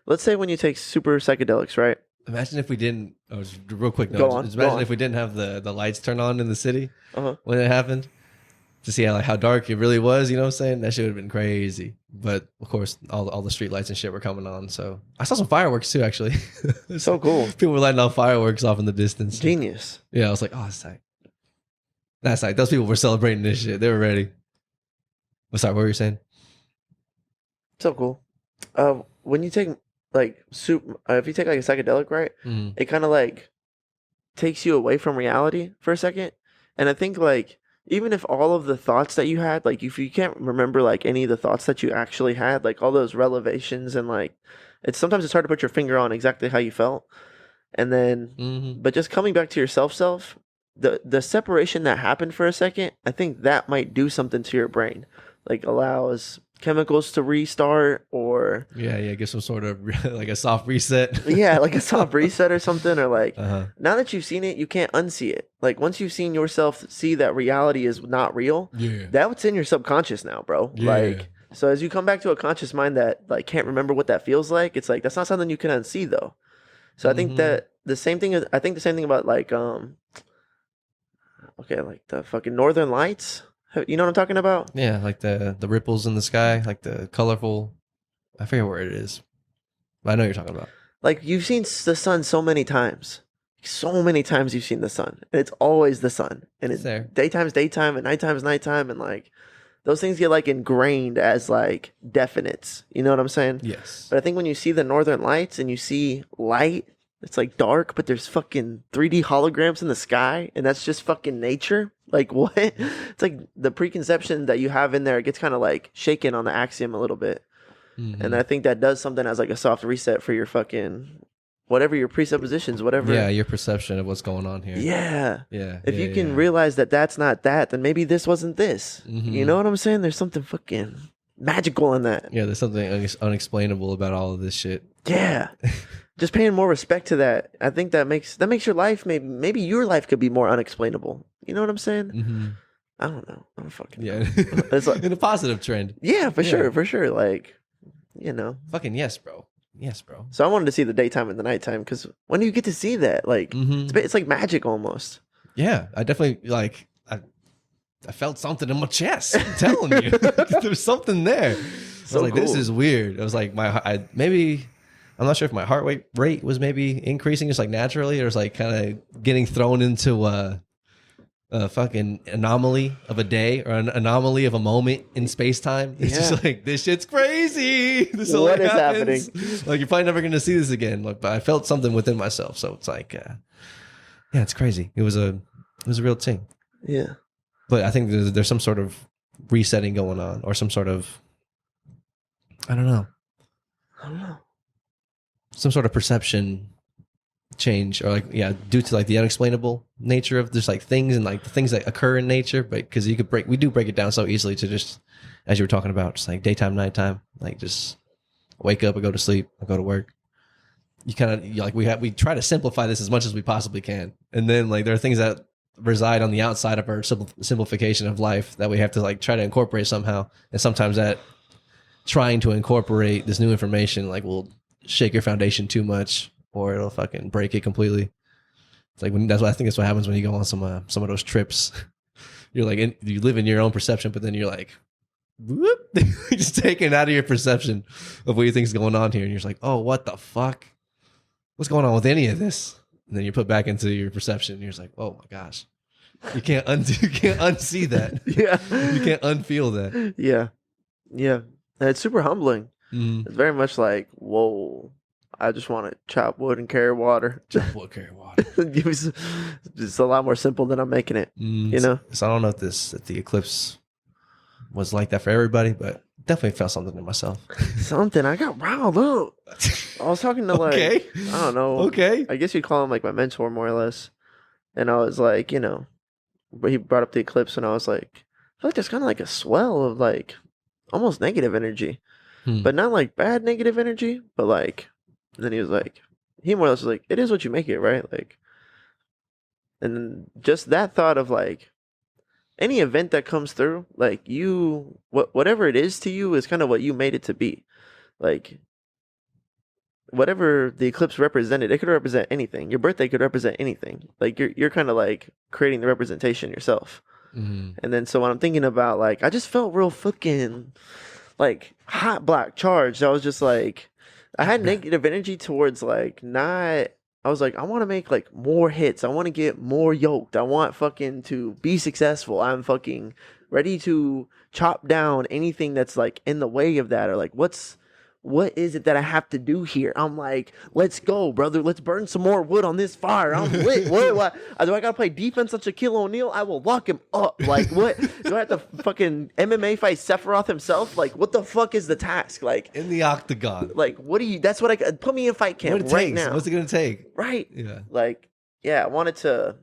Let's say when you take super psychedelics, right? Imagine if we didn't. Oh, just real quick. No, Go on, just go imagine on. if we didn't have the lights turned on in the city Uh-huh. when it happened. to see how dark it really was. You know what I'm saying? That shit would have been crazy. But of course, all the street lights and shit were coming on. So I saw some fireworks too. Actually, So cool. people were lighting off fireworks off in the distance. Genius. Yeah, I was like, oh, that's tight. That's tight. Those people were celebrating this shit. They were ready. Oh, sorry, what were you saying? So cool. When you take like if you take like a psychedelic, right, it kind of like takes you away from reality for a second. And I think like even if all of the thoughts that you had, like if you can't remember like any of the thoughts that you actually had, like all those revelations and like sometimes it's hard to put your finger on exactly how you felt. And then but just coming back to your self, the separation that happened for a second, I think that might do something to your brain. Like allows chemicals to restart or yeah, give some sort of like a soft reset. yeah, like a soft reset or something, or like now that you've seen it, you can't unsee it. Like once you've seen yourself see that reality is not real, that's in your subconscious now, bro. Like so as you come back to a conscious mind that like can't remember what that feels like, it's like that's not something you can unsee though. So I think that the same thing about like okay, like the fucking Northern Lights. You know what I'm talking about? Yeah, like the ripples in the sky, like the colorful. I forget where it is, but I know what you're talking about. Like you've seen the sun so many times. So many times you've seen the sun. And it's always the sun. And it's there. Daytime's daytime and nighttime's nighttime. And like those things get like ingrained as like definites. You know what I'm saying? Yes. But I think when you see the Northern Lights and you see light, it's like dark, but there's fucking 3D holograms in the sky. And that's just fucking nature. Like what? It's like the preconception that you have in there gets kind of like shaken on the axiom a little bit. And I think that does something as like a soft reset for your fucking whatever your presuppositions, whatever. Yeah, your perception of what's going on here. Yeah. Yeah. If you can realize that that's not that, then maybe this wasn't this. You know what I'm saying? There's something fucking magical in that. Yeah, there's something unexplainable about all of this shit. Yeah. Just paying more respect to that. I think that makes your life maybe your life could be more unexplainable. You know what I'm saying? I don't know. I don't fucking know. It's like, in a positive trend. Yeah, for sure. Like, you know. Fucking yes, bro. Yes, bro. So I wanted to see the daytime and the nighttime because when do you get to see that? Like, it's like magic almost. Yeah, I definitely like. I felt something in my chest. I'm telling you, there's something there. I was like, this is weird. It was like maybe. I'm not sure if my heart rate was maybe increasing just like naturally, or was like kind of getting thrown into a fucking anomaly of a day or an anomaly of a moment in space time. It's just like, this shit's crazy. This what is happening? Like you're probably never going to see this again. Like, but I felt something within myself. So it's like, yeah, it's crazy. It was a real thing. Yeah. But I think there's some sort of resetting going on or some sort of, I don't know. Some sort of perception change or like due to like the unexplainable nature of just like things and like the things that occur in nature, but because we do break it down so easily to just, as you were talking about, just like daytime, nighttime, like just wake up and go to sleep and go to work. You kind of like we try to simplify this as much as we possibly can, and then like there are things that reside on the outside of our simplification of life that we have to like try to incorporate somehow, and sometimes that trying to incorporate this new information like will shake your foundation too much, or it'll fucking break it completely. It's like I think that's what happens when you go on some of those trips. You're like you live in your own perception, but then you're like, whoop, just taken out of your perception of what you think is going on here, and you're just like, oh, what the fuck? What's going on with any of this? And then you put back into your perception, and you're just like, oh my gosh, you can't unsee that. Yeah, you can't unfeel that. Yeah. And it's super humbling. It's very much like, whoa, I just want to chop wood and carry water. Chop wood, carry water. It's a lot more simple than I'm making it. You know? So I don't know if the eclipse was like that for everybody, but definitely felt something in myself. Something. I got riled up. I was talking to like, I don't know. Okay. I guess you'd call him like my mentor more or less. And I was like, you know, but he brought up the eclipse and I was like, I feel like there's kind of like a swell of like almost negative energy. But not like bad negative energy, but like, and then he was like, he more or less was like, it is what you make it, right? Like, and then just that thought of like, any event that comes through, like whatever it is to you is kind of what you made it to be. Like, whatever the eclipse represented, it could represent anything. Your birthday could represent anything. Like, you're kind of like creating the representation yourself. Mhm. And then so when I'm thinking about like, I just felt real fucking like hot black charged. I was just like, I had negative energy towards like not. I was like, I want to make like more hits. I want to get more yoked. I want fucking to be successful. I'm fucking ready to chop down anything that's like in the way of that, or like what is it that I have to do here? I'm like, let's go, brother. Let's burn some more wood on this fire. I'm lit. What? Do I gotta play defense on Shaquille O'Neal? I will lock him up. Like, what? Do I have to fucking MMA fight Sephiroth himself? Like, what the fuck is the task? Like, In the octagon. like, what do you? That's what I put me in fight camp What it right takes. now. What's it gonna take? Right? Yeah. Like, yeah, I wanted to.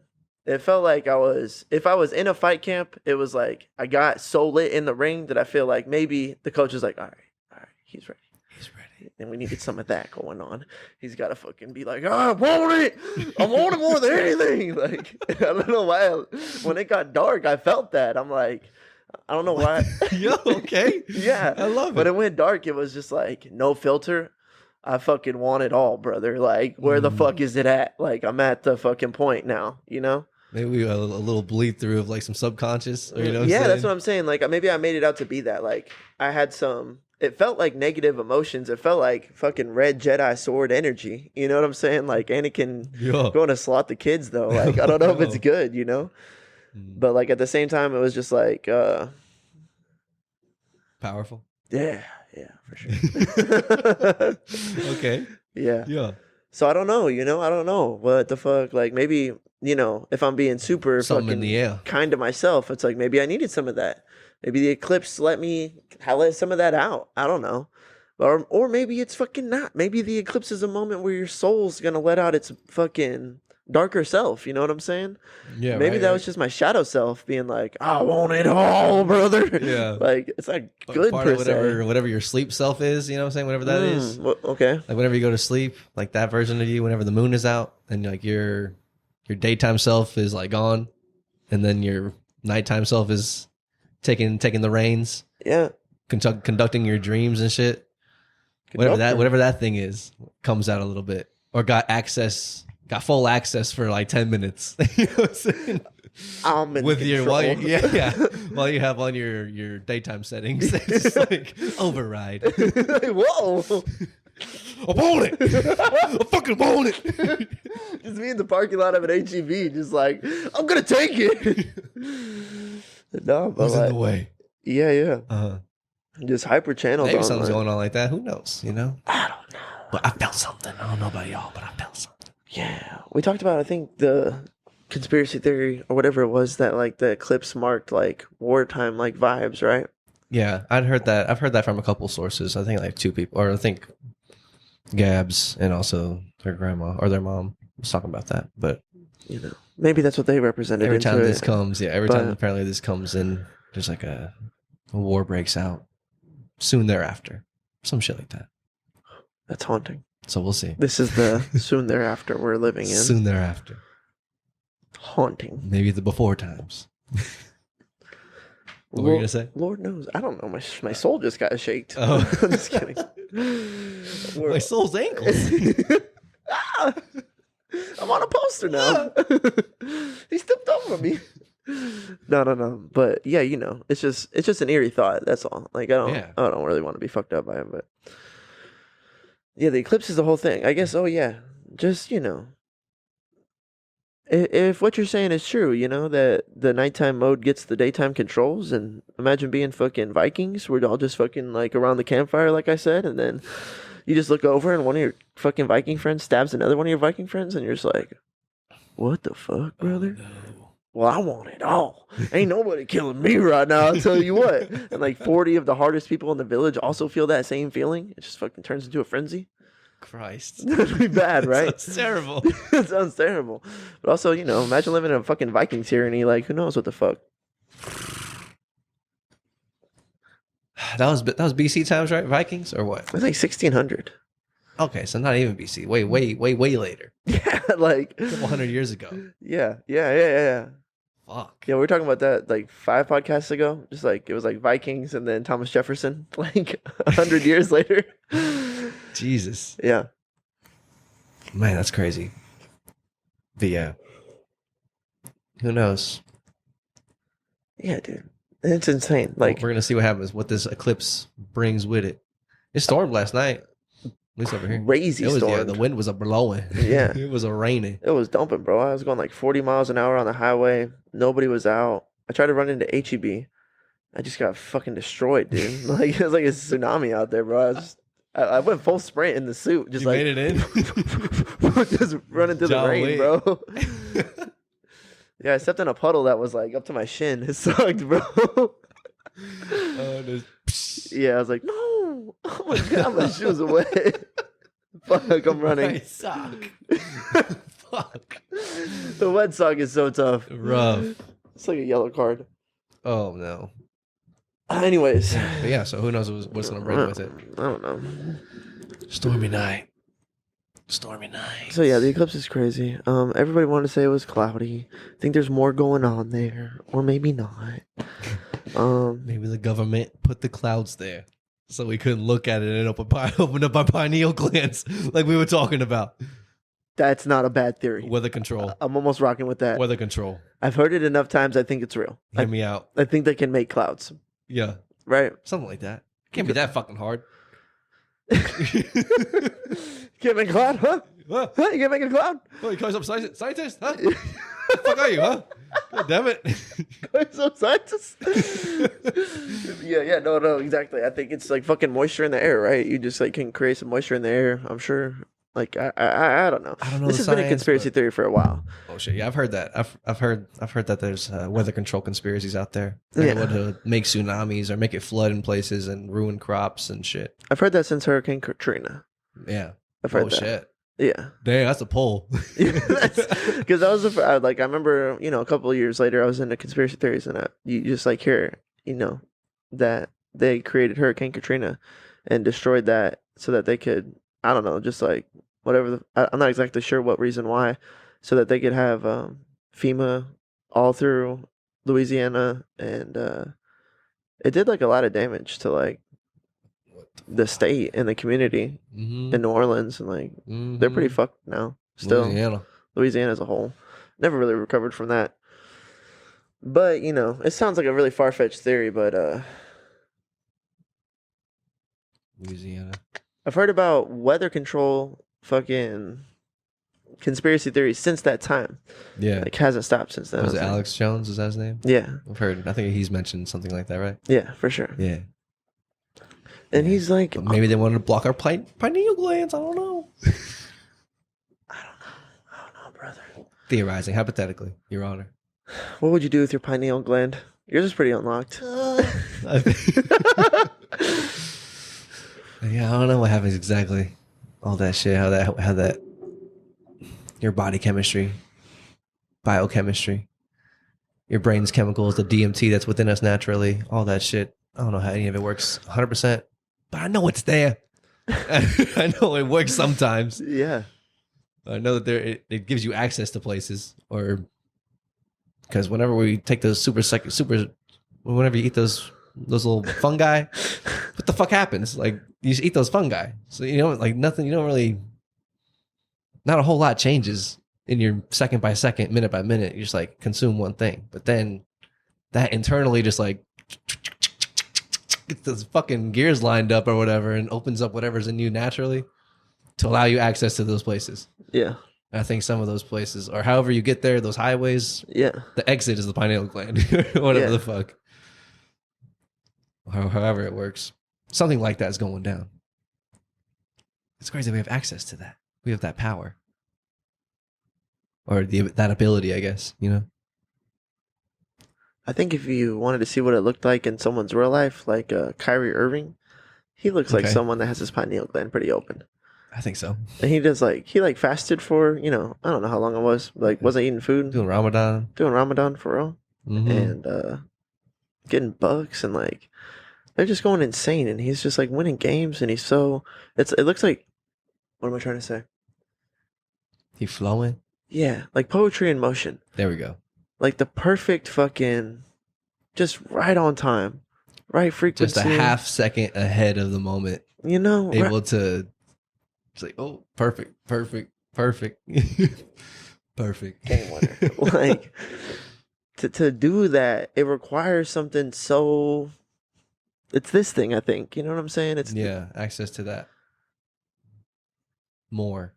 It felt like if I was in a fight camp, it was like I got so lit in the ring that I feel like maybe the coach is like, all right, he's ready. He's ready. And we needed some of that going on. He's got to fucking be like, I want it. I want it more than anything. Like, I don't know why. When it got dark, I felt that. I'm like, I don't know why. Yo, okay. Yeah. I love it. When it went dark, it was just like, no filter. I fucking want it all, brother. Like, where the fuck is it at? Like, I'm at the fucking point now, you know? Maybe a little bleed through of like some subconscious. Or, you know Yeah, that's what I'm saying. Like, maybe I made it out to be that. Like, I had some. It felt like negative emotions. It felt like fucking red Jedi sword energy. You know what I'm saying? Like Anakin Yo. going to slot the kids though. Like I don't know if it's good, you know? But like at the same time it was just like Powerful. yeah, for sure. Okay. Yeah. Yeah. So I don't know, you know? I don't know what the fuck. Like maybe, you know, if I'm being super Something in fucking the air. kind to myself, it's like maybe I needed some of that. Maybe the eclipse let some of that out. I don't know. Or maybe it's fucking not. Maybe the eclipse is a moment where your soul's gonna let out its fucking darker self. You know what I'm saying? Yeah. Maybe that was just my shadow self being like, I want it all, brother. Yeah. Like it's not good part per of whatever your sleep self is, you know what I'm saying? Whatever that is. Okay. Like whenever you go to sleep, like that version of you, whenever the moon is out and like your daytime self is like gone, and then your nighttime self is taking the reins, Yeah. conducting your dreams and shit. Whatever that thing is comes out a little bit, or got full access for like 10 minutes. You know what I'm saying? I'm in With control. while you have on your daytime settings, it's just like override. Whoa. I want it. I fucking want it. Just me in the parking lot of an HEB, just like, I'm gonna take it. No, but Who's in like, the way? yeah. Just hyper channeled. Maybe on, something's like, going on like that. Who knows? You know. I don't know. But I felt something. I don't know about y'all, but I felt something. Yeah, we talked about I think the conspiracy theory or whatever it was that like the eclipse marked like wartime like vibes, right? Yeah, I'd heard that. I've heard that from a couple sources. I think like two people, or I think Gabs and also their grandma or their mom was talking about that. But You know, maybe that's what they represented. every into time it. this comes, every But- time apparently this comes in, there's like a war breaks out soon thereafter, some shit like that. That's haunting. So we'll see. This is the soon thereafter we're living in. Soon thereafter, Haunting. maybe the before times. What were you gonna say? Lord knows. I don't know. My soul just got shaked. Oh. I'm just kidding. My soul's ankles. Ah! I'm on a poster now. He stepped over me. No. But yeah, you know, it's just an eerie thought. That's all. Like I don't really want to be fucked up by it, but yeah, the eclipse is the whole thing. I guess. Oh yeah, just you know, if what you're saying is true, you know that the nighttime mode gets the daytime controls, and imagine being fucking Vikings, we're all just fucking like around the campfire, like I said, and then you just look over and one of your fucking Viking friends stabs another one of your Viking friends, and you're just like, what the fuck, brother? Oh, no. Well, I want it all. Ain't nobody killing me right now, I'll tell you what. And like 40 of the hardest people in the village also feel that same feeling. It just fucking turns into a frenzy. Christ. That'd be bad, right? That's terrible. It sounds terrible. But also, you know, imagine living in a fucking Viking tyranny. Like, who knows what the fuck? That was BC times, right? Vikings or what? It's like 1600. Okay, so not even BC. Way later. Yeah, like A couple hundred years ago. Yeah. Fuck. Yeah, we were talking about that like 5 podcasts ago. Just like it was like Vikings and then Thomas Jefferson, like 100 years later. Jesus. Yeah. Man, that's crazy. But yeah. Who knows? Yeah, dude. It's insane. Well, Like we're gonna see what happens. What this eclipse brings with it. It stormed last night. At least over here. crazy It was storm. the wind was a blowing. Yeah. It was a raining. It was dumping, bro. I was going like 40 miles an hour on the highway. Nobody was out. I tried to run into HEB. I just got fucking destroyed, dude. Like it was like a tsunami out there, bro. I went full sprint in the suit, just You like made it in. just running through the John rain, Wick. bro. Yeah, I stepped in a puddle that was like up to my shin. It sucked, bro. Yeah, I was like, no. Oh my god, my shoes are wet. Fuck, I'm running. My sock. Fuck. The wet sock is so tough. Rough. It's like a yellow card. Oh no. Anyways. But yeah, so who knows what's gonna bring with it. I don't know. Stormy night. Stormy night. So yeah, the eclipse is crazy. Everybody wanted to say it was cloudy. I think there's more going on there, or maybe not. Maybe the government put the clouds there so we couldn't look at it and open up our pineal glands like we were talking about. That's not a bad theory. Weather control. I'm almost rocking with that. Weather control. I've heard it enough times. I think it's real. Hear me out. I think they can make clouds, Yeah. right? Something like that. Can't be that fucking hard. Can't make a cloud, huh? Huh? Huh? You can't make a cloud? Oh, you call yourself scientist? Huh? What the fuck are you, huh? God damn it. Some scientists. Yeah, no, exactly. I think it's like fucking moisture in the air, right? You just like can create some moisture in the air. I'm sure. Like I don't know. I don't know This the has been a science, conspiracy but- theory for a while. Oh shit! Yeah, I've heard that. I've heard that there's weather control conspiracies out there. Yeah. That would make tsunamis or make it flood in places and ruin crops and shit. I've heard that since Hurricane Katrina. Yeah. I've heard Oh that. shit! Yeah. Damn, that's a poll. Because that was I remember, a couple of years later, I was into conspiracy theories, and you just like hear, that they created Hurricane Katrina and destroyed that so that they could, I don't know, just like whatever. I'm not exactly sure what reason why, so that they could have FEMA all through Louisiana, and it did like a lot of damage to like the state and the community Mm-hmm. in New Orleans, and like they're pretty fucked now. Still, Louisiana as a whole, never really recovered from that. But it sounds like a really far fetched theory. But Louisiana. I've heard about weather control fucking conspiracy theories since that time. Yeah. Like hasn't stopped since then. Was it I was like, Alex Jones? Is that his name? Yeah, I've heard. I think he's mentioned something like that, right? yeah, for sure. Yeah. And he's like, But maybe they wanted to block our pineal glands. I don't know. I don't know, brother. Theorizing, hypothetically, Your Honor. What would you do with your pineal gland? Yours is pretty unlocked. Yeah, I don't know what happens exactly. All that shit, how that your body chemistry, biochemistry, your brain's chemicals, the DMT that's within us naturally, all that shit. I don't know how any of it works 100%, but I know it's there. I know it works sometimes. Yeah. I know that it gives you access to places, or because whenever we take those whenever you eat those little fungi, what the fuck happens? Like you just eat those fungi, so like nothing. You don't really, not a whole lot changes in your second by second, minute by minute. You just like consume one thing, but then that internally just like gets those fucking gears lined up or whatever, and opens up whatever's in you naturally to allow you access to those places. Yeah. And I think some of those places, or however you get there, those highways, Yeah. the exit is the pineal gland, whatever Yeah. the fuck. However it works. Something like that is going down. It's crazy we have access to that. We have that power. Or that ability, I guess, I think if you wanted to see what it looked like in someone's real life, like Kyrie Irving, he looks like Okay. someone that has his pineal gland pretty open. I think so. And he does he fasted for, I don't know how long it was. Like wasn't eating food, Doing Ramadan. doing Ramadan for real. Mm-hmm. And getting bucks, and like they're just going insane, and he's just like winning games, and he's so it looks like, what am I trying to say? He flowing. Yeah, like poetry in motion. There we go. Like the perfect fucking, just right on time, right frequency. Just a half second ahead of the moment. Right. Able to, it's like, oh, perfect. Perfect. Game winner. Like to do that, it requires something so. It's this thing, I think. You know what I'm saying? It's access to that more.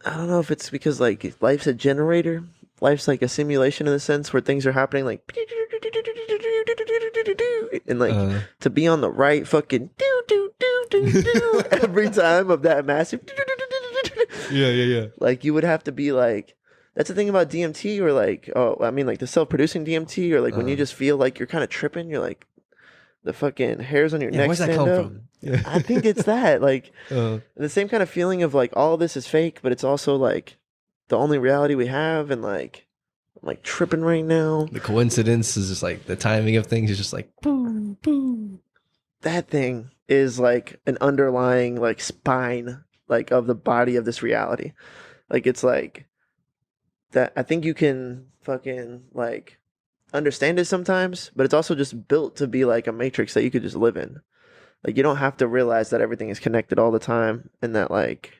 I don't know if it's because like life's a generator, life's like a simulation in the sense where things are happening like, and like to be on the right fucking every time of that massive. Yeah. Like you would have to be like. That's the thing about DMT, or like, oh, I mean, like the self-producing DMT, or like when you just feel like you're kind of tripping, you're like, the fucking hairs on your neck where's that stand come up. from? I think it's that, like, the same kind of feeling of like all of this is fake, but it's also like the only reality we have, and like I'm like tripping right now. The coincidence is just like the timing of things is just like boom, boom. That thing is like an underlying like spine, like of the body of this reality. Like it's like that. I think you can fucking like understand it sometimes, but it's also just built to be like a matrix that you could just live in. Like you don't have to realize that everything is connected all the time, and that like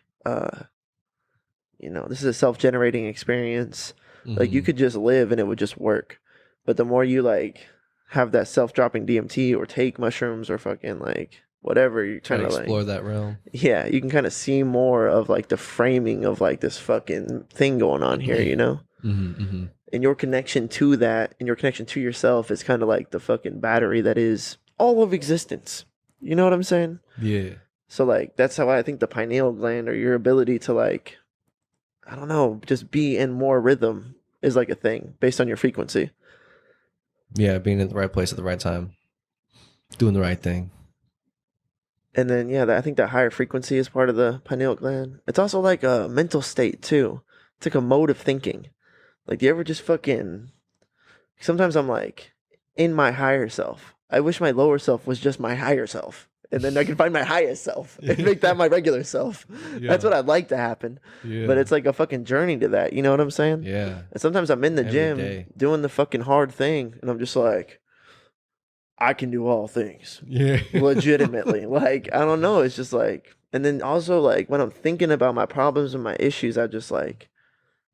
this is a self-generating experience. Like you could just live and it would just work. But the more you like have that self-dropping DMT or take mushrooms or fucking like whatever you're trying to explore like, that realm. Yeah, you can kind of see more of like the framing of like this fucking thing going on here, you know? And your connection to that and your connection to yourself is kind of like the fucking battery that is all of existence. You know what I'm saying? Yeah. So like that's how I think the pineal gland, or your ability to like, I don't know, just be in more rhythm is like a thing based on your frequency. Yeah, being in the right place at the right time, doing the right thing. And then I think that higher frequency is part of the pineal gland. It's also like a mental state too. It's like a mode of thinking. Like, do you ever just fucking... Sometimes I'm like, in my higher self. I wish my lower self was just my higher self. And then I can find my highest self and make that my regular self. Yeah. That's what I'd like to happen. Yeah. But it's like a fucking journey to that. You know what I'm saying? Yeah. And sometimes I'm in the gym doing the fucking hard thing. And I'm just like, I can do all things. Yeah. Legitimately. Like, I don't know. It's just like... And then also, like, when I'm thinking about my problems and my issues, I just like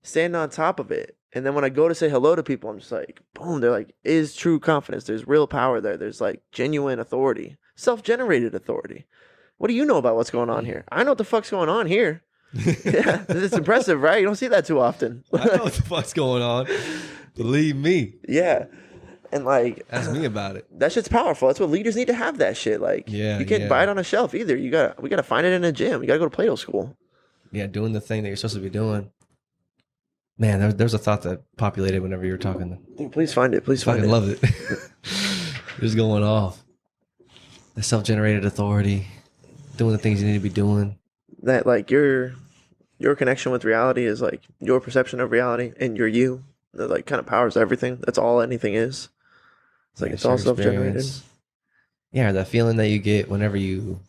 stand on top of it. And then when I go to say hello to people, I'm just like, boom, they're like, is true confidence. There's real power there. There's like genuine authority, self-generated authority. What do you know about what's going on here? I know what the fuck's going on here. Yeah, it's impressive, right? You don't see that too often. I know what the fuck's going on. Believe me. Yeah. And like, ask me about it. That shit's powerful. That's what leaders need to have. That shit. Like, you can't buy it on a shelf either. We gotta find it in a gym. You gotta go to Play-Doh school. Yeah, doing the thing that you're supposed to be doing. Man, there's a thought that populated whenever you were talking. Dude, please find it. Please find it. I love it. Just going off. The self-generated authority, doing the things you need to be doing. That like your connection with reality is like your perception of reality, and you're you. That like kind of powers everything. That's all anything is. It's like it's all self-generated. Yeah, that feeling that you get whenever you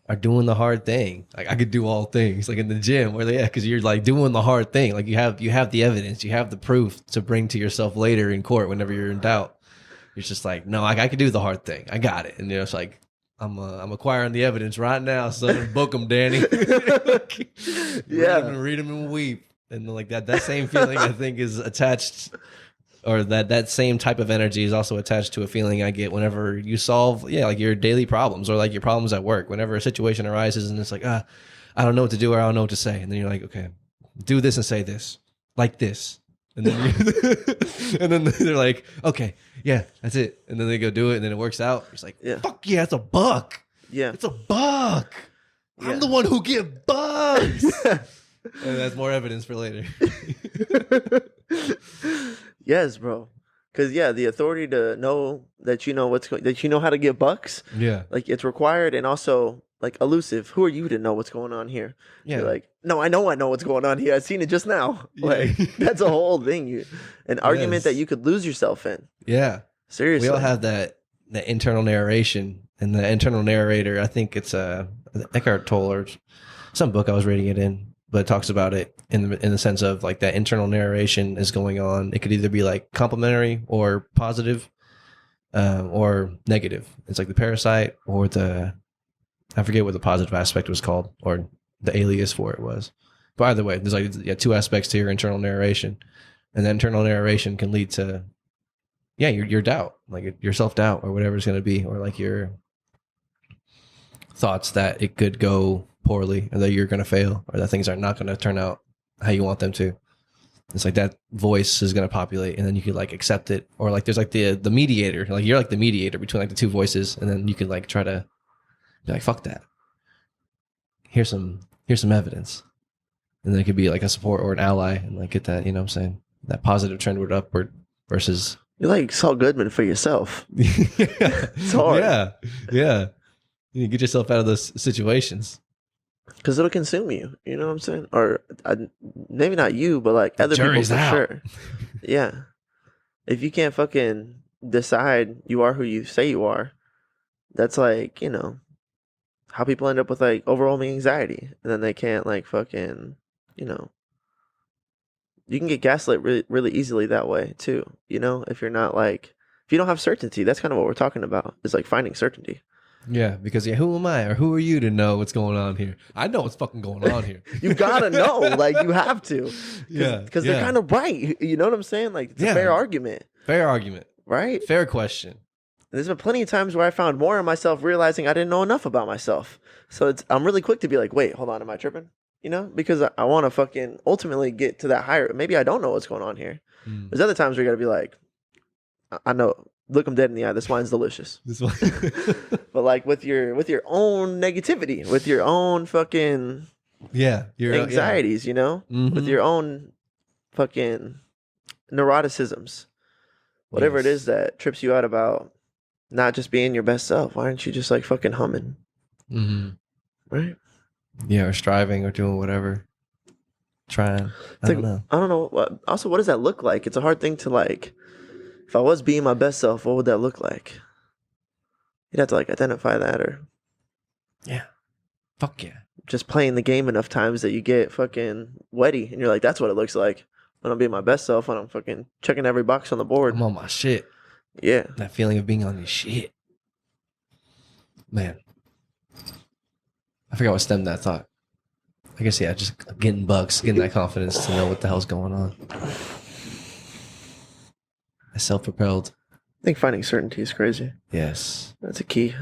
are doing the hard thing. Like I could do all things, like in the gym, where because you're like doing the hard thing. Like you have the evidence, you have the proof to bring to yourself later in court whenever you're in doubt. You're just like, no, I could do the hard thing. I got it. And it's like, I'm acquiring the evidence right now, son. Book them, Danny. Yeah, read them and weep. And like that same feeling I think is attached, or that same type of energy is also attached to a feeling I get whenever you solve, like your daily problems, or like your problems at work. Whenever a situation arises and it's like, I don't know what to do, or I don't know what to say. And then you're like, okay, do this and say this, like this. And then and then they're like, okay, yeah, that's it. And then they go do it and then it works out. It's like, fuck yeah, it's a buck. Yeah. It's a buck. Yeah. I'm the one who get bucks. And that's more evidence for later. Yes, bro. Because the authority to know that you know that you know how to get bucks. Yeah, like it's required, and also like elusive. Who are you to know what's going on here? Yeah, you're like, no, I know what's going on here. I've seen it just now. Like that's a whole thing. An argument that you could lose yourself in. Yeah, seriously. We all have that internal narration, and the internal narrator. I think it's Eckhart Tolle's some book I was reading it in. But it talks about it in the sense of like that internal narration is going on. It could either be like complimentary or positive, or negative. It's like the parasite or I forget what the positive aspect was called, or the alias for it was. But either way, there's like two aspects to your internal narration, And then internal narration can lead to, yeah, your doubt, like your self-doubt or whatever it's going to be, or like your thoughts that it could go poorly or that you're going to fail or that things are not going to turn out how you want them to. It's like that voice is going to populate, and then you could like accept it, or like there's like the mediator, like you're like the mediator between like the two voices, and then you can like try to be like, fuck that. Here's some evidence, and then it could be like a support or an ally, and like get that, you know what I'm saying, that positive trend upward versus. You're like Saul Goodman for yourself. It's hard. Yeah. You get yourself out of those situations. Because it'll consume you, you know what I'm saying? Or maybe not you, but like other people for sure. Yeah. If you can't fucking decide you are who you say you are, that's like, you know, how people end up with like overwhelming anxiety. And then they can't like fucking, you know, you can get gaslit really, really easily that way too. You know, if you're not like, if you don't have certainty, that's kind of what we're talking about, is like finding certainty. Yeah, because who am I or who are you to know what's going on here? I know what's fucking going on here. You gotta know, like you have to. Yeah, because they're kind of right. You know what I'm saying? Like it's a fair argument. Fair argument, right? Fair question. There's been plenty of times where I found more of myself realizing I didn't know enough about myself. So I'm really quick to be like, wait, hold on, am I tripping? You know, because I want to fucking ultimately get to that higher. Maybe I don't know what's going on here. There's other times where you got to be like, I know. Look them dead in the eye. This wine's delicious. This wine. But like with your own negativity, with your own fucking your anxieties, you know, with your own fucking neuroticisms, whatever it is that trips you out about not just being your best self. Why aren't you just like fucking humming? Right? Yeah, or striving or doing whatever. Trying. I don't know. I don't know. Also, what does that look like? It's a hard thing to like. If I was being my best self, what would that look like? You'd have to like identify that, or fuck yeah, just playing the game enough times that you get fucking wetty, and you're like, that's what it looks like when I'm being my best self, when I'm fucking checking every box on the board. I'm on my shit. Yeah, that feeling of being on your shit, man. I forgot what stemmed that thought. I guess just getting bucks, getting that confidence to know what the hell's going on. Self-propelled. I think finding certainty is crazy. Yes. That's a key.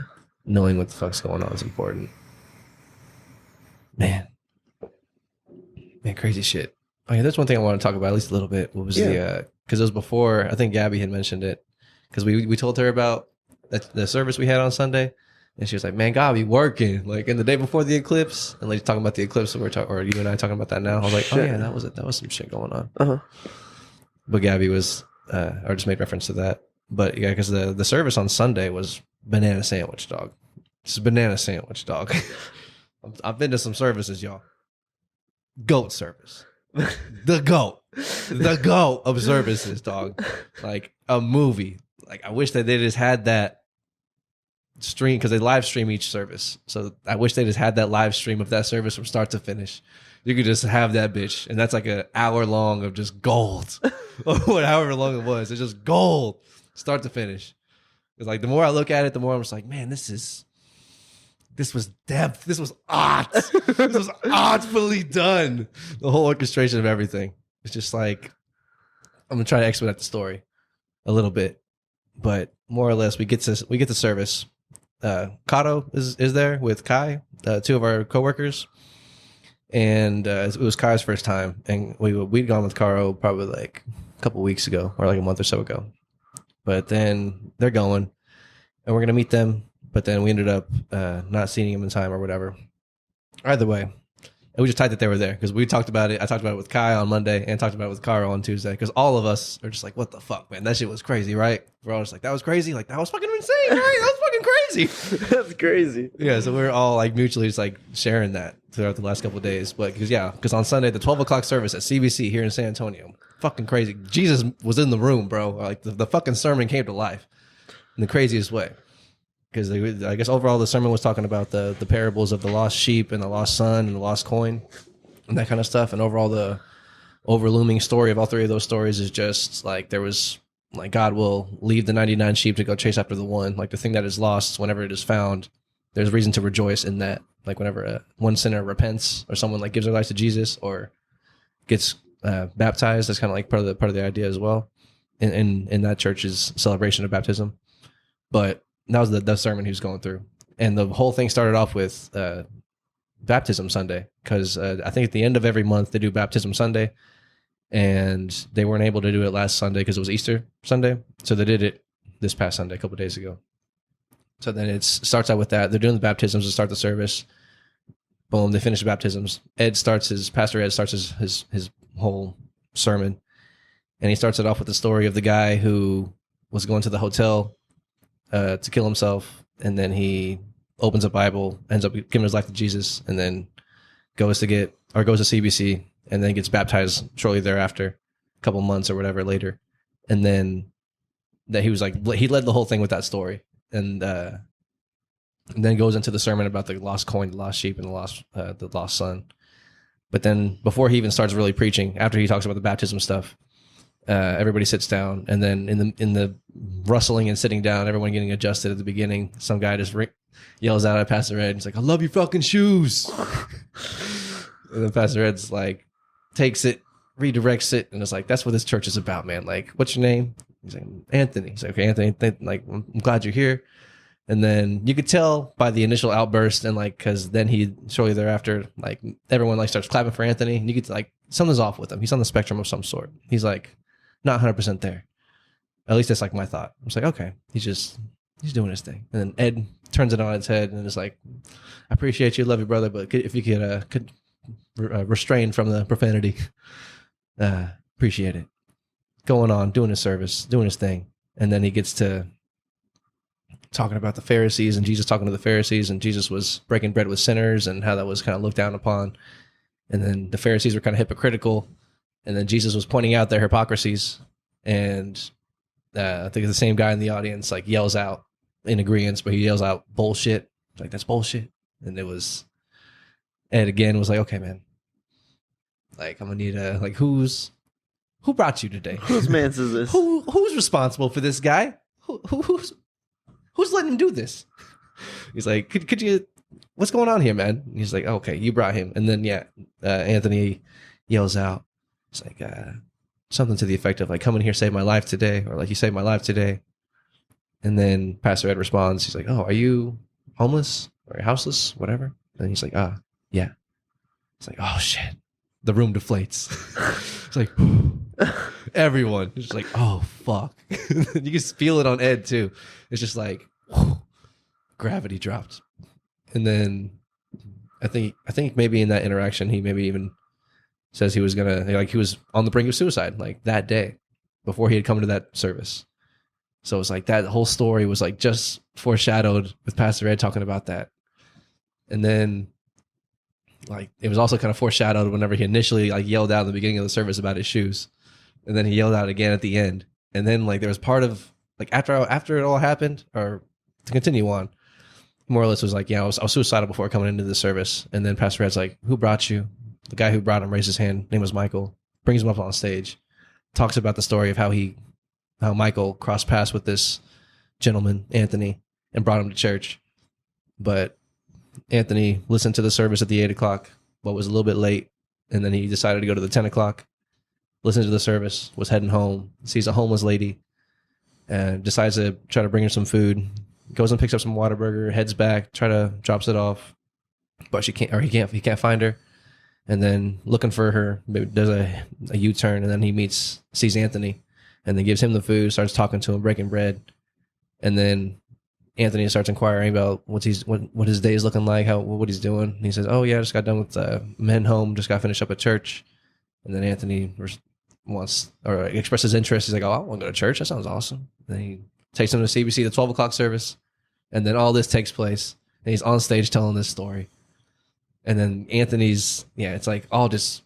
Knowing what the fuck's going on is important. Man, crazy shit. Oh yeah, there's one thing I want to talk about at least a little bit. What was because it was before, I think Gabby had mentioned it, because we told her about the service we had on Sunday, and she was like, man, God be working, like in the day before the eclipse, and like talking about the eclipse, or you and I talking about that now. I was like, oh yeah, that was some shit going on. But Gabby was or just made reference to that. But yeah, because the service on Sunday was banana sandwich, dog. Just banana sandwich, dog. I've been to some services, y'all. Goat service. The goat of services, dog. Like a movie. Like I wish that they just had that stream, because they live stream each service. So I wish they just had that live stream of that service from start to finish. You could just have that bitch, and that's like an hour long of just gold, or however long it was. It's just gold, start to finish. It's like the more I look at it, the more I'm just like, man, this was depth. This was art. This was artfully done. The whole orchestration of everything. It's just like, I'm gonna try to expedite the story a little bit, but more or less, we get to service. Kato is there with Kai, two of our coworkers. And it was Kai's first time, and we'd gone with Caro probably like a couple weeks ago, or like a month or so ago. But then they're going, and we're gonna meet them. But then we ended up not seeing them in time or whatever. Either way, it was just tight that they were there, because we talked about it. I talked about it with Kai on Monday, and talked about it with Caro on Tuesday. Because all of us are just like, "What the fuck, man? That shit was crazy, right?" We're all just like, "That was crazy. Like that was fucking insane, right? That was fucking crazy." That's crazy. Yeah, so we're all like mutually just like sharing that throughout the last couple of days. But because on Sunday, the 12 o'clock service at CBC here in San Antonio, fucking crazy. Jesus was in the room, bro. Like the fucking sermon came to life in the craziest way. Because I guess overall the sermon was talking about the parables of the lost sheep and the lost son and the lost coin and that kind of stuff. And overall the overlooming story of all three of those stories is just like there was like God will leave the 99 sheep to go chase after the one. Like the thing that is lost, whenever it is found, there's reason to rejoice in that. Like whenever one sinner repents, or someone like gives their life to Jesus, or gets baptized. That's kind of like part of the idea as well in that church's celebration of baptism. But that was the sermon he was going through, and the whole thing started off with baptism Sunday, because I think at the end of every month they do baptism Sunday, and they weren't able to do it last Sunday because it was Easter Sunday, so they did it this past Sunday, a couple of days ago. So then it starts out with that. They're doing the baptisms to start the service. Boom, they finish the baptisms. Pastor Ed starts his whole sermon, and he starts it off with the story of the guy who was going to the hotel to kill himself, and then he opens a Bible, ends up giving his life to Jesus, and then goes to CBC, and then gets baptized shortly thereafter, a couple months or whatever later. And then that he was like, he led the whole thing with that story, and then goes into the sermon about the lost coin, the lost sheep, and the lost son. But then before he even starts really preaching, after he talks about the baptism stuff, everybody sits down, and then in the rustling and sitting down, everyone getting adjusted at the beginning, some guy just yells out at Pastor Ed. He's like, "I love your fucking shoes." And then Pastor Ed's like, takes it, redirects it, and it's like, "That's what this church is about, man. Like, what's your name?" He's like, "Anthony." He's like, "Okay, Anthony, like, I'm glad you're here." And then you could tell by the initial outburst, and like, because then he shortly thereafter, like, everyone like starts clapping for Anthony, and you get to, like, something's off with him. He's on the spectrum of some sort. He's like not 100% there. At least that's like my thought. I was like, okay, he's doing his thing. And then Ed turns it on its head and is like, "I appreciate you, love you, brother, but if you could restrain from the profanity, appreciate it." Going on, doing his service, doing his thing, and then he gets to talking about the Pharisees, and Jesus talking to the Pharisees, and Jesus was breaking bread with sinners and how that was kind of looked down upon. And then the Pharisees were kind of hypocritical, and then Jesus was pointing out their hypocrisies. And I think the same guy in the audience like yells out in agreement, but he yells out bullshit. Like, "That's bullshit." And it was Ed again was like, "Okay, man, like, I'm gonna need like, who brought you today? Whose man's is this? Who's responsible for this guy? Who's letting him do this?" He's like, could you, what's going on here, man?" And he's like, "Okay, you brought him." And then Anthony yells out, it's like something to the effect of like, "Come in here, save my life today," or like, "You saved my life today." And then Pastor Ed responds, he's like, "Oh, are you homeless or houseless, whatever?" And he's like, "Yeah." It's like, oh shit, the room deflates. It's like everyone is just like, "Oh fuck." You can feel it on Ed too. It's just like, whew, gravity dropped. And then I think maybe in that interaction he maybe even says he was gonna, like, he was on the brink of suicide like that day before he had come to that service. So it's like that whole story was like just foreshadowed with Pastor Ed talking about that. And then like it was also kind of foreshadowed whenever he initially like yelled out in the beginning of the service about his shoes. And then he yelled out again at the end. And then like there was part of like after it all happened, or to continue on, more or less was like, "Yeah, I was suicidal before coming into the service." And then Pastor Ed's like, "Who brought you?" The guy who brought him raised his hand. Name was Michael. Brings him up on stage. Talks about the story of how Michael crossed paths with this gentleman, Anthony, and brought him to church. But Anthony listened to the service at the 8 o'clock, but was a little bit late. And then he decided to go to the 10 o'clock, listened to the service, was heading home, sees a homeless lady, and decides to try to bring her some food. Goes and picks up some Whataburger, heads back, drops it off, but he can't find her. And then looking for her, maybe does a U-turn, and then he sees Anthony, and then gives him the food, starts talking to him, breaking bread. And then Anthony starts inquiring about what his day is looking like, what he's doing. And he says, "Oh yeah, I just got done with men home, just got finished up at church." And then Anthony expresses interest. He's like, "Oh, I want to go to church. That sounds awesome." And he takes him to CBC, the 12 o'clock service. And then all this takes place, and he's on stage telling this story. And then Anthony's, it's like all just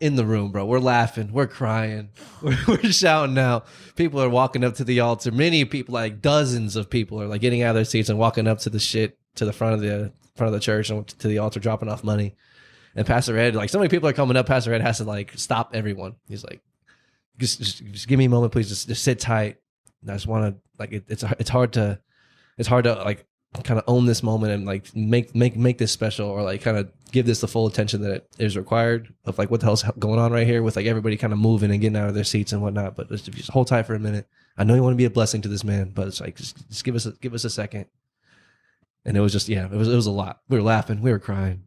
in the room, bro. We're laughing, we're crying, we're shouting now. People are walking up to the altar. Many people, like dozens of people, are like getting out of their seats and walking up to the front of the church and to the altar, dropping off money. And Pastor Ed, like so many people are coming up, Pastor Ed has to like stop everyone. He's like, just give me a moment, please. Just sit tight. And I just want to, like, it's hard to like kind of own this moment and like make this special, or like kind of give this the full attention that it is required of like what the hell's going on right here with like everybody kind of moving and getting out of their seats and whatnot. But just hold tight for a minute. I know you want to be a blessing to this man, but it's like just give us a second. And it was just it was a lot. We were laughing, we were crying.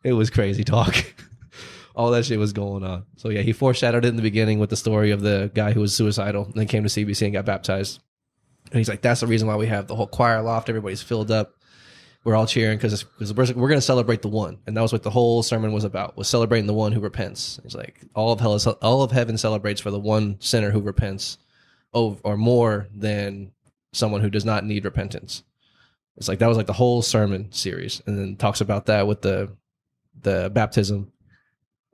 It was crazy talk. All that shit was going on. So yeah, he foreshadowed it in the beginning with the story of the guy who was suicidal and then came to CBC and got baptized. And he's like, that's the reason why we have the whole choir loft. Everybody's filled up. We're all cheering because we're going to celebrate the one. And that was what the whole sermon was about, was celebrating the one who repents. He's like, all of heaven celebrates for the one sinner who repents or more than someone who does not need repentance. It's like, that was like the whole sermon series. And then talks about that with the baptism.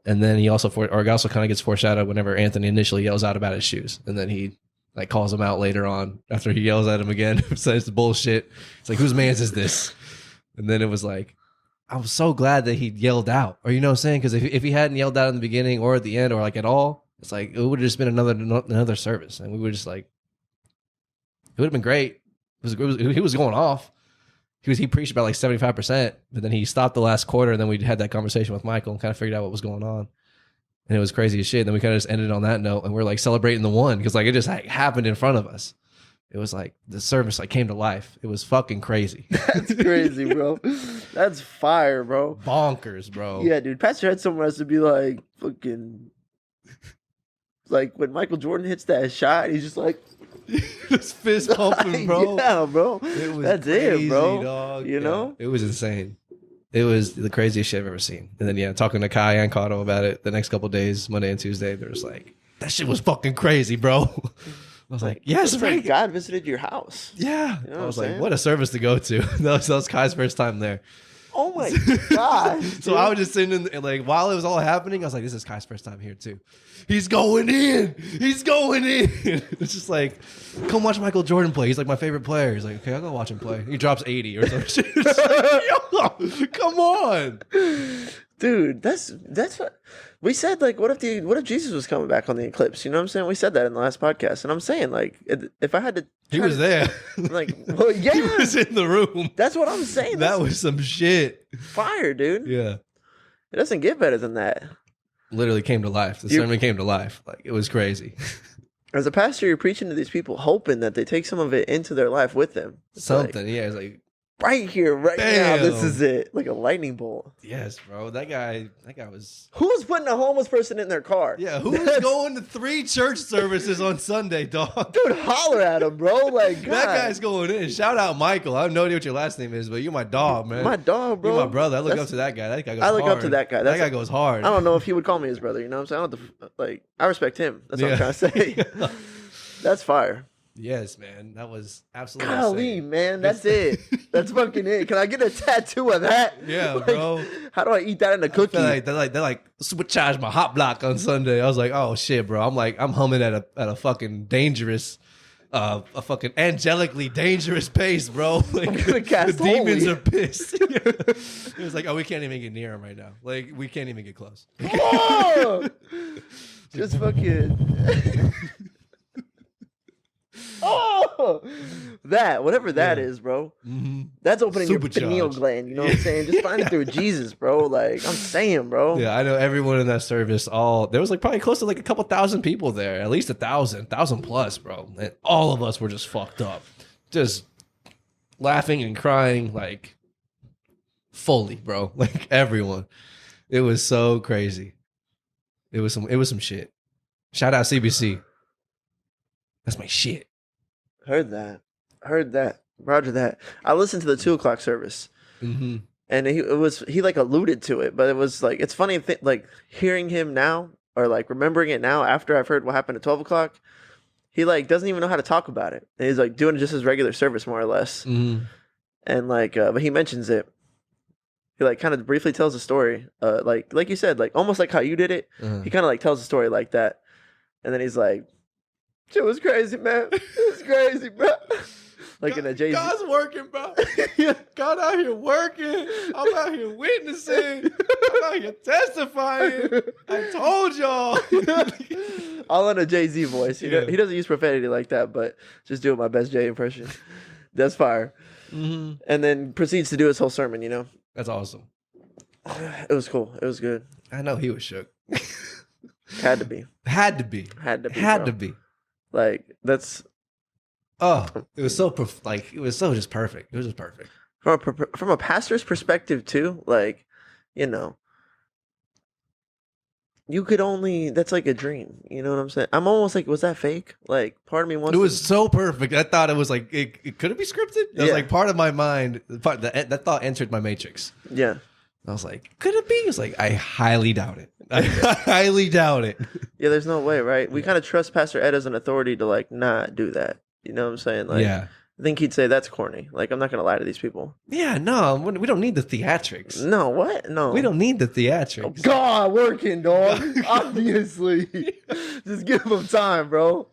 And then he also kind of gets foreshadowed whenever Anthony initially yells out about his shoes. And then he like calls him out later on after he yells at him again, says the bullshit. It's like, whose man's is this? And then it was like, I was so glad that he yelled out, or you know what I'm saying? Because if he hadn't yelled out in the beginning or at the end or like at all, it's like it would have just been another service, and we were just like, it would have been great. He was going off. He preached about like 75%, but then he stopped the last quarter, and then we had that conversation with Michael and kind of figured out what was going on. And it was crazy as shit. And then we kind of just ended on that note, and we're like celebrating the one because like it just like happened in front of us. It was like the service like came to life. It was fucking crazy. That's crazy, bro. That's fire, bro. Bonkers, bro. Yeah, dude. Pastor had somewhere else to be like fucking like when Michael Jordan hits that shot, he's just like just fist pumping, bro. Yeah, bro. It was That's crazy, it, bro. Dog. You know? It was insane. It was the craziest shit I've ever seen. And then talking to Kai and Kato about it the next couple of days, Monday and Tuesday, they're just like, that shit was fucking crazy, bro. I was like, yes, it's right. like God visited your house. Yeah. You know I was what I'm like, saying? what a service to go to. that was Kai's first time there. Oh my God. So I was just sitting in, and like, while it was all happening, I was like, this is Kai's first time here too. He's going in. He's going in. It's just like, come watch Michael Jordan play. He's like my favorite player. He's like, okay, I'll go watch him play. He drops 80 or some shit. It's like, yo, come on. Dude, that's what we said. Like, what if Jesus was coming back on the eclipse? You know what I'm saying? We said that in the last podcast, and I'm saying like, if I had to, He was there. like, well, yeah, He was in the room. that's what I'm saying. That That's was some shit. fire, dude. Yeah. It doesn't get better than that. Literally came to life. The sermon came to life. Like, it was crazy. As a pastor, you're preaching to these people, hoping that they take some of it into their life with them. It's Something. like, Yeah. It's like, right here, right now. Bam. This is it, like a lightning bolt. yes, bro. That guy was. Who's putting a homeless person in their car? Yeah, who's going to 3 church services on Sunday, dog? Dude, holler at him, bro. Like, God. That guy's going in. Shout out Michael. I have no idea what your last name is, but you're my dog, man. My dog, bro. You're my brother. I look up to that guy. That guy goes hard. I look up to that guy. That guy goes hard. I don't know if he would call me his brother. You know what I'm saying? I respect him. That's what I'm trying to say. That's fire. Yes, man. That was absolutely Golly, insane. man. That's it. That's fucking it. Can I get a tattoo of that? Yeah, Like, bro. How do I eat that in a cookie? They're like supercharged my hot block on Sunday. I was like, oh shit, bro. I'm humming at a fucking dangerous, a fucking angelically dangerous pace, bro. Like, I'm gonna cast the demons holy. are pissed. It was like, oh, we can't even get near him right now. Like, we can't even get close. Oh! Just fucking. Oh, that whatever that is, bro. Mm-hmm. That's opening your Supercharged. pineal gland. You know what I'm saying? Just find it through Jesus, bro. Like I'm saying, bro. Yeah, I know everyone in that service. There was like probably close to like a couple thousand people there, at least 1,000 plus, bro. And all of us were just fucked up, just laughing and crying like fully, bro. Like everyone. It was so crazy. It was some shit. Shout out CBC. That's my shit. Heard that. Roger that. I listened to the 2:00 service, Mm-hmm. and he like alluded to it, but it was like it's funny like hearing him now or like remembering it now after I've heard what happened at 12 o'clock. He like doesn't even know how to talk about it. And he's like doing it just his regular service more or less, Mm-hmm. and like but he mentions it. He like kind of briefly tells the story, like you said, like almost like how you did it. Uh-huh. He kind of like tells the story like that, and then he's like, "Shit was crazy, man. It was crazy, bro." Like in a Jay-Z. God's working, bro. God out here working. I'm out here witnessing. I'm out here testifying. I told y'all. All in a Jay-Z voice. He Yeah. doesn't use profanity like that, but just doing my best Jay impression. That's fire. Mm-hmm. And then proceeds to do his whole sermon, you know? That's awesome. It was cool. It was good. I know he was shook. Had to be. Had to be. Had to be. Had bro. to be. Like, that's Oh, it was so it was so just perfect. It was just perfect. from a pastor's perspective too. Like, you know, you could only, that's like a dream. You know what I'm saying? I'm almost like, was that fake? Like, part of me wants It was so perfect. I thought it was like could it be scripted? It was Yeah. like part of my mind. That thought entered my matrix. Yeah. I was like, could it be? It was like, I highly doubt it. I highly doubt it. Yeah, there's no way, right? We kind of trust Pastor Ed as an authority to like not do that. You know what I'm saying? Like, Yeah. I think he'd say that's corny. Like, I'm not gonna lie to these people. Yeah, no, we don't need the theatrics. No, what? No, We don't need the theatrics. God, working dog. Obviously, just give them time, bro.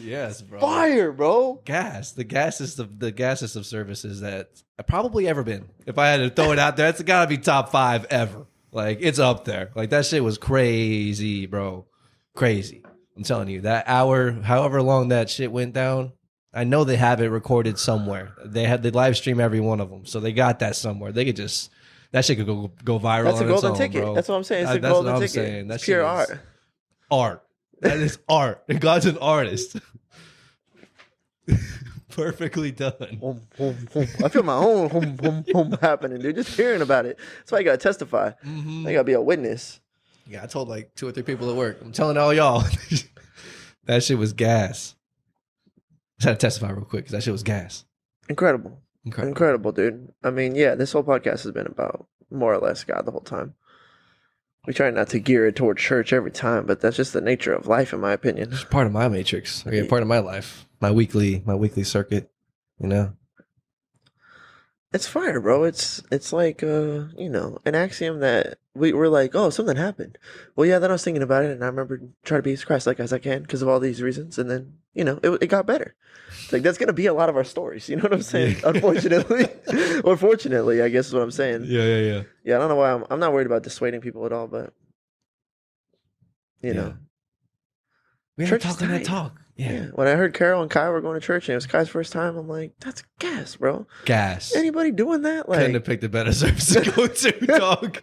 Yes, bro. Fire, bro. Gas. The gassest of services that I've probably ever been. If I had to throw it out there, it's gotta be top 5 ever. Like, it's up there. Like, that shit was crazy, bro. Crazy. I'm telling you, that hour, however long that shit went down, I know they have it recorded somewhere. They live stream every one of them, so they got that somewhere. They could just, that shit could go viral. That's a on its golden own, ticket. bro. That's what I'm saying. It's a That's golden what I'm ticket. saying. That It's shit pure is art. Art. That is art. And God's an artist. Perfectly done. I feel my own home happening, dude. Just hearing about it. That's why you gotta testify. Mm-hmm. I gotta be a witness. Yeah, I told like 2 or 3 people at work. I'm telling all y'all, that shit was gas. Just had to testify real quick because that shit was gas. Incredible. Incredible. Incredible, dude. I mean, yeah, this whole podcast has been about more or less God the whole time. We try not to gear it toward church every time, but that's just the nature of life, in my opinion. It's part of my matrix. Okay, part of my life. My weekly circuit. You know. It's fire, bro. It's like you know, an axiom that we're like, oh, something happened. Well, yeah, then I was thinking about it, and I remember trying to be as Christ-like as I can because of all these reasons, and then you know, it got better. It's like that's gonna be a lot of our stories. You know what I'm saying? Yeah. Unfortunately, or fortunately, I guess is what I'm saying. Yeah. Yeah, I don't know why I'm not worried about dissuading people at all, but you know, We had Church to is talk on that tight. talk. Yeah. When I heard Carol and Kai were going to church and it was Kai's first time, I'm like, that's gas, bro. Gas. Anybody doing that? Couldn't Like, have picked a better service to go to, dog.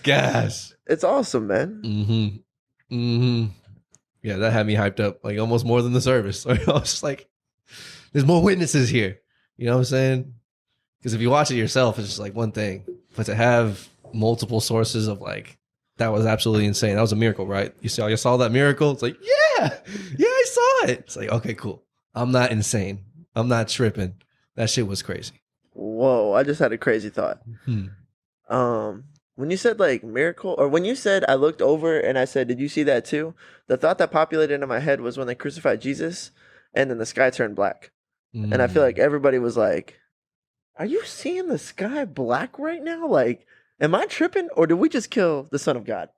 Gas. it's awesome, man. Mm-hmm. Mm-hmm. Yeah, that had me hyped up, like almost more than the service. I was just like, there's more witnesses here. You know what I'm saying? Because if you watch it yourself, it's just like one thing. But to have multiple sources of like, that was absolutely insane. That was a miracle, right? You saw that miracle? It's like, yeah, I saw it. It's like, okay, cool. I'm not insane. I'm not tripping. That shit was crazy. Whoa, I just had a crazy thought. When you said like miracle, or when you said I looked over and I said, did you see that too? The thought that populated into my head was when they crucified Jesus and then the sky turned black. And I feel like everybody was like, are you seeing the sky black right now? Like, am I tripping or did we just kill the Son of God?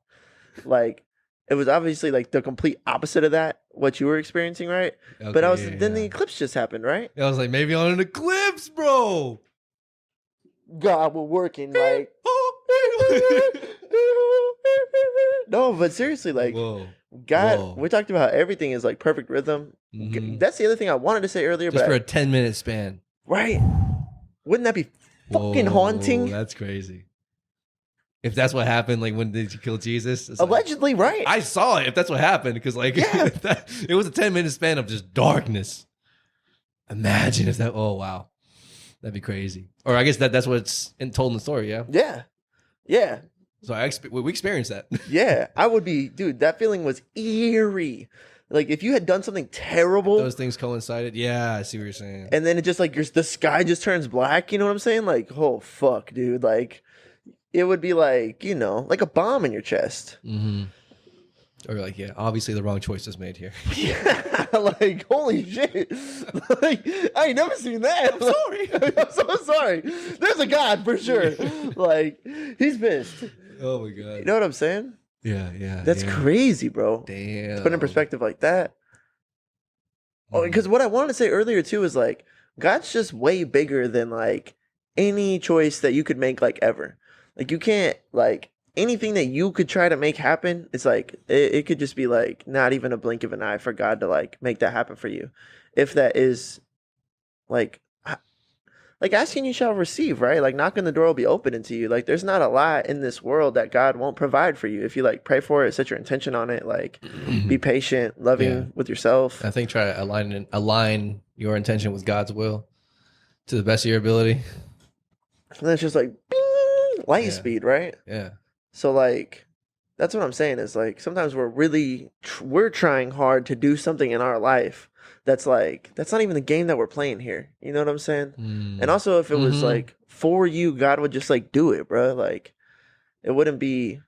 Like, it was obviously like the complete opposite of that, what you were experiencing, right? Okay, But yeah. the eclipse just happened, right? I was like, maybe on an eclipse, bro. God, we're working like. No, but seriously, like, Whoa. God, Whoa. we talked about how everything is like perfect rhythm. Mhm. That's the other thing I wanted to say earlier, Just but for a 10-minute span. right? Wouldn't that be fucking Whoa, haunting? That's crazy. If that's what happened, like when did you kill Jesus? It's like, Allegedly, right? I saw it. If that's what happened, because like Yeah. it was a 10-minute span of just darkness. Imagine if that. Oh wow, that'd be crazy. Or I guess that's what's told in the story. Yeah. Yeah. So we experienced that. Yeah. I would be, dude. That feeling was eerie. Like if you had done something terrible, Those things coincided. Yeah, I see what you're saying. and then it just like the sky just turns black. You know what I'm saying? Like, oh fuck, dude. Like, it would be like, you know, like a bomb in your chest. Mm-hmm. Or like, yeah, obviously the wrong choice was made here. Yeah, like holy shit! Like I ain't never seen that. I'm sorry. I'm so sorry. There's a God for sure. Like he's pissed. Oh my god. You know what I'm saying? Yeah. That's yeah. crazy, bro. Damn. Put in perspective like that. Oh, because what I wanted to say earlier too is like God's just way bigger than like any choice that you could make like ever. Like you can't like anything that you could try to make happen. It's like it could just be like not even a blink of an eye for God to like make that happen for you, if that is like like asking you shall receive, right? Like knocking the door will be open into you. Like there's not a lot in this world that God won't provide for you if you like pray for it, set your intention on it, like be patient, loving Yeah. with yourself. I think try to align your intention with God's will to the best of your ability. And then it's just like bing, light Yeah. speed, right? Yeah. So like that's what I'm saying is like sometimes we're trying hard to do something in our life that's like that's not even the game that we're playing here. You know what I'm saying? And also if it was like for you, God would just like do it, bro. Like it wouldn't be.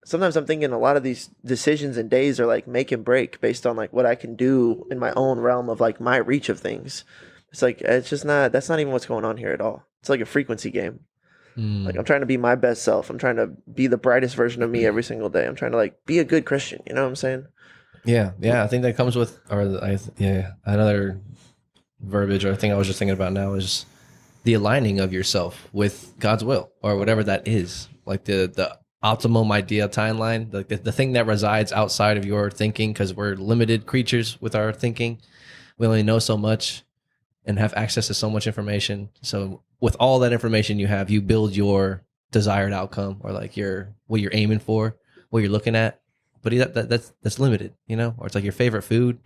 Sometimes I'm thinking a lot of these decisions and days are like make and break based on like what I can do in my own realm of like my reach of things. It's like it's just not that's not even what's going on here at all. It's like a frequency game. Like I'm trying to be my best self. I'm trying to be the brightest version of me every single day. I'm trying to like be a good Christian. You know what I'm saying? Yeah. I think that comes with, another verbiage or thing I was just thinking about now is the aligning of yourself with God's will or whatever that is. Like the optimum idea timeline, like the thing that resides outside of your thinking, because we're limited creatures with our thinking. We only know so much and have access to so much information. So with all that information you have, you build your desired outcome or like what you're aiming for, what you're looking at. But that's limited, you know? Or it's like your favorite food.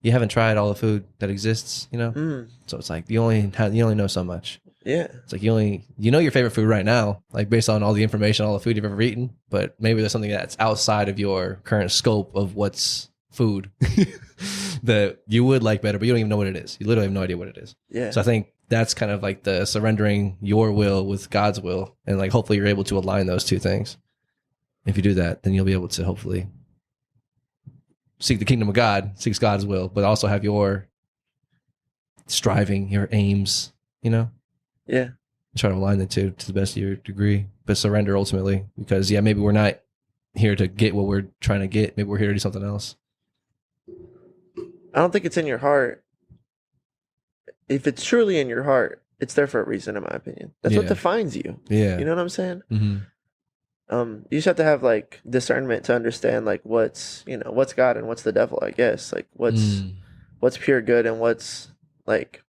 You haven't tried all the food that exists, you know? So it's like you only know so much. Yeah. It's like you know your favorite food right now, like based on all the information, all the food you've ever eaten, but maybe there's something that's outside of your current scope of what's food that you would like better, but you don't even know what it is. You literally have no idea what it is. Yeah. So I think that's kind of like the surrendering your will with God's will. And like, hopefully you're able to align those two things. If you do that, then you'll be able to hopefully seek the kingdom of God, seek God's will, but also have your striving, your aims, you know? Yeah. Try to align the two to the best of your degree, but surrender ultimately, because maybe we're not here to get what we're trying to get. Maybe we're here to do something else. I don't think it's in your heart. If it's truly in your heart, it's there for a reason, in my opinion. That's what defines you. Yeah. You know what I'm saying? Mm-hmm. You just have to have like discernment to understand like what's God and what's the devil, I guess. Like what's pure good and what's like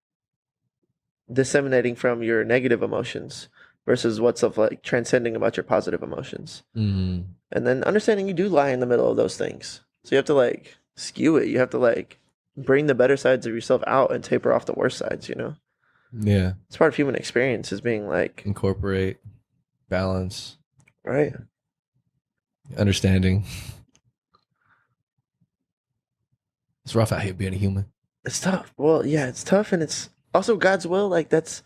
disseminating from your negative emotions versus what's of like transcending about your positive emotions. And then understanding you do lie in the middle of those things. So you have to like skew it. You have to like bring the better sides of yourself out and taper off the worst sides, you know? Yeah. It's part of human experience is being like incorporate, balance, right? Understanding. It's rough out here being a human. It's tough. Well, yeah, it's tough, and it's also God's will. Like that's,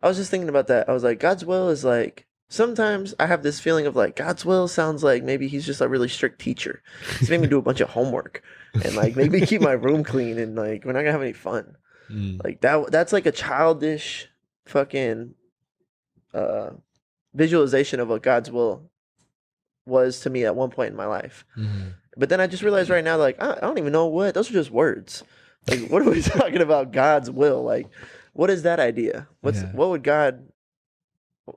I was just thinking about that. I was like, God's will is like sometimes I have this feeling of like God's will sounds like maybe He's just a really strict teacher. He's made me do a bunch of homework and like maybe keep my room clean and like we're not gonna have any fun. Like that's like a childish fucking visualization of what God's will was to me at one point in my life. But then I just realized right now, like, I don't even know what, those are just words. Like, what are we talking about God's will? Like, what is that idea? What would God,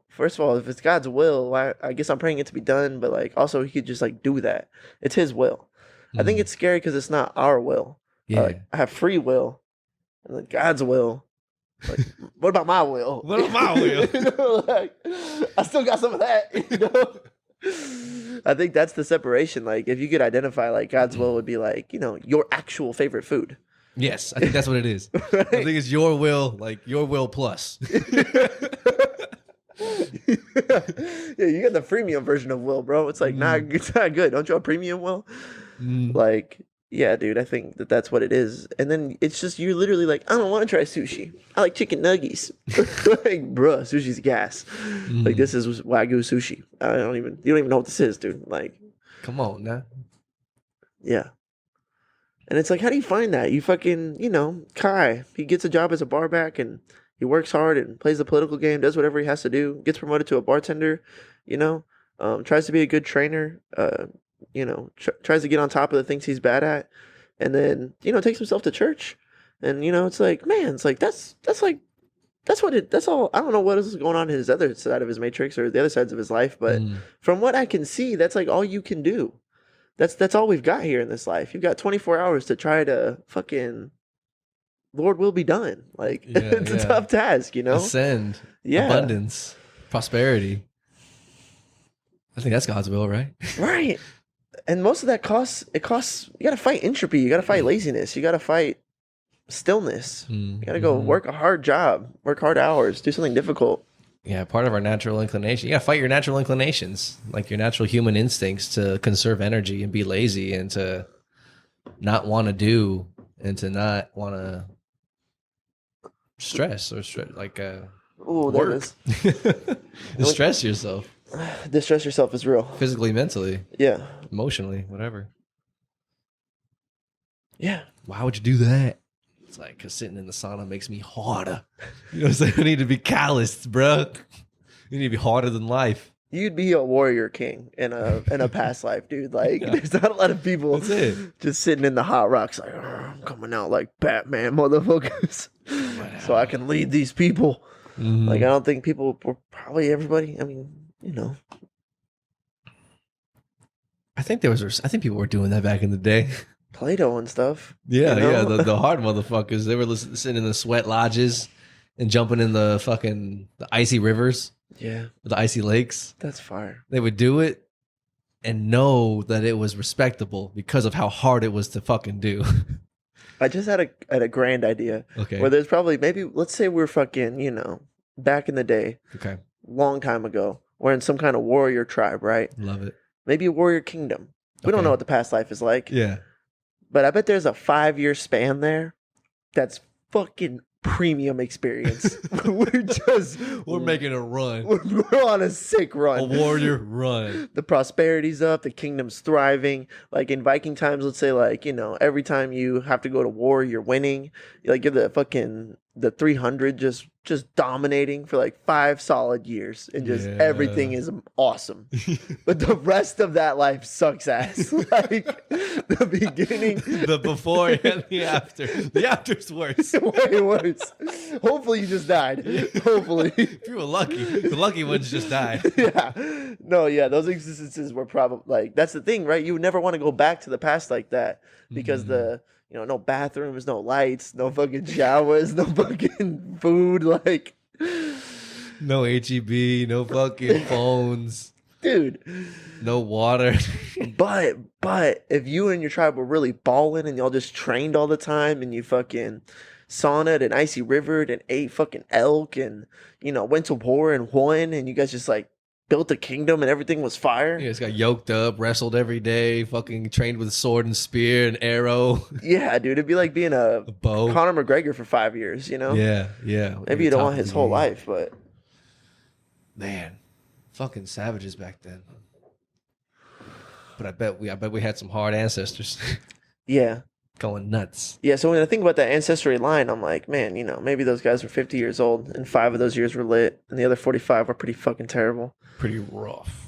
first of all, if it's God's will, I guess I'm praying it to be done, but like, also He could just like do that. It's His will. I think it's scary because it's not our will. Like, I have free will and then God's will. Like, what about my will? What about my will? You know, like, I still got some of that, you know? I think that's the separation. Like, if you could identify, like, God's will would be like, you know, your actual favorite food. Yes, I think that's what it is. Right? I think it's your will, like your will plus. Yeah, you got the premium version of will, bro. It's like, it's not good. Don't you have premium will? Like, yeah, dude, I think that's what it is. And then it's just, you're literally like, I don't want to try sushi. I like chicken nuggies. Like, bruh, sushi's gas. Like, this is Wagyu sushi. You don't even know what this is, dude. Like, come on, now. Yeah. And it's like, how do you find that? You fucking, you know, Kai, he gets a job as a bar back and he works hard and plays the political game, does whatever he has to do, gets promoted to a bartender, you know, tries to be a good trainer, you know, tries to get on top of the things he's bad at, and then, you know, takes himself to church. And, you know, it's like, man, it's like, that's all. I don't know what else is going on in his other side of his matrix or the other sides of his life, but from what I can see, that's like all you can do. That's all we've got here in this life. You've got 24 hours to try to fucking Lord will be done. Like Yeah, it's a yeah. tough task, you know? Ascend, Yeah. abundance, prosperity. I think that's God's will, right? Right. And most of that costs you gotta fight entropy, you gotta fight laziness, you gotta fight stillness. You gotta go work a hard job, work hard hours, do something difficult. Yeah, part of our natural inclination. You gotta fight your natural inclinations, like your natural human instincts to conserve energy and be lazy and to not want to do and to not want to stress or Ooh, there it work. is. Stress yourself Distress yourself is real. physically, mentally, Yeah. emotionally, whatever. Yeah. Why would you do that? It's like because sitting in the sauna makes me harder. You know what I'm saying? I need to be calloused, bro. You need to be harder than life. You'd be a warrior king in a past life, dude. Like there's not a lot of people That's it. just sitting in the hot rocks like, I'm coming out like Batman, motherfuckers. So I can lead these people. Like I don't think people were probably everybody. I mean, you know. I think people were doing that back in the day. Plato and stuff. Yeah, you know? yeah, the hard motherfuckers. They were sitting in the sweat lodges and jumping in the icy rivers, Yeah, the icy lakes. that's fire. They would do it and know that it was respectable because of how hard it was to fucking do. I just had a grand idea. Okay. Where there's probably maybe let's say we're fucking, back in the day, Okay. long time ago. We're in some kind of warrior tribe, right? Love it. Maybe a warrior kingdom. We don't Okay. know what the past life is like. Yeah. But I bet there's a 5-year span there that's fucking premium experience. We're making a run. We're on a sick run. A warrior run. The prosperity's up, the kingdom's thriving. Like in Viking times, let's say every time you have to go to war, you're winning. You give the 300 just dominating for like 5 solid years and just everything is awesome. But the rest of that life sucks ass. Like the beginning, the before and the after. The after's worse. way worse. Hopefully you just died. Hopefully. If you were lucky, the lucky ones just died. Yeah. No, yeah, those existences were probably like that's the thing, right? You would never want to go back to the past like that because no bathrooms, no lights, no fucking showers, no fucking food, like No HEB, no fucking phones, dude. no water. But if you and your tribe were really balling and y'all just trained all the time and you fucking saunaed and icy rivered and ate fucking elk and went to war and won and you guys just like built a kingdom and everything was fire. You just got yoked up, wrestled every day, fucking trained with sword and spear and arrow. Yeah, dude, it'd be like being a bow. Conor McGregor for 5 years, Yeah, yeah. Maybe you don't want his whole life, but man, fucking savages back then. But I bet we had some hard ancestors. yeah. Going nuts. Yeah, so when I think about that ancestry line, I'm like, man, maybe those guys were 50 years old and 5 of those years were lit and the other 45 were pretty fucking terrible. Pretty rough.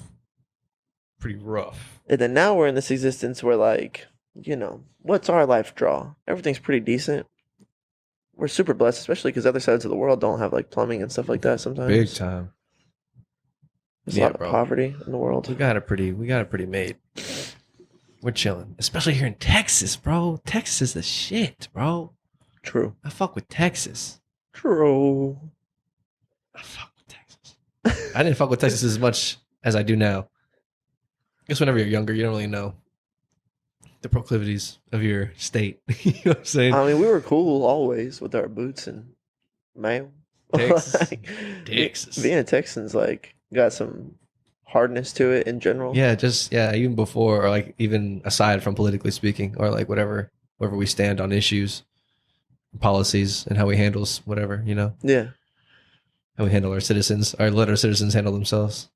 And then now we're in this existence where like, what's our life draw? Everything's pretty decent. We're super blessed, especially because other sides of the world don't have like plumbing and stuff like that sometimes. Big time. There's a lot of poverty in the world. We got it pretty made. We're chilling. Especially here in Texas, bro. Texas is the shit, bro. True. I fuck with Texas. True. I fuck with Texas. I didn't fuck with Texas as much as I do now. I guess whenever you're younger, you don't really know the proclivities of your state. You know what I'm saying? I mean, we were cool always with our boots and mail. Texas. Texas. Being a Texan's like got some hardness to it in general. Yeah, even before or like even aside from politically speaking or like wherever we stand on issues, policies and how we handle whatever, Yeah. How we handle our citizens, or let our citizens handle themselves.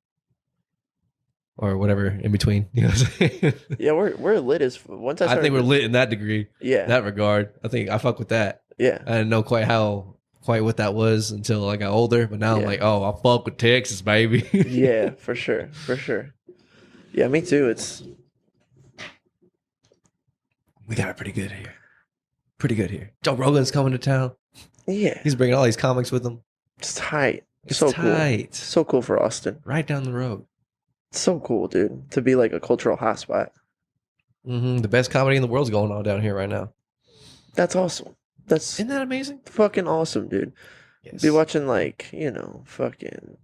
Or whatever in between. You know what I'm saying? Yeah, we're lit as once I think we're lit in that degree. Yeah. In that regard. I think I fuck with that. Yeah. I didn't know quite what that was until I got older, but now I'm like, oh, I fuck with Texas, baby. Yeah, for sure. Yeah, me too. We got it pretty good here. Joe Rogan's coming to town. Yeah. He's bringing all these comics with him. It's tight. It's so tight. Cool. So cool for Austin. Right down the road. It's so cool, dude, to be like a cultural hotspot. The best comedy in the world's going on down here right now. That's awesome. That's Isn't that amazing? fucking awesome, dude. Yes. Be watching fucking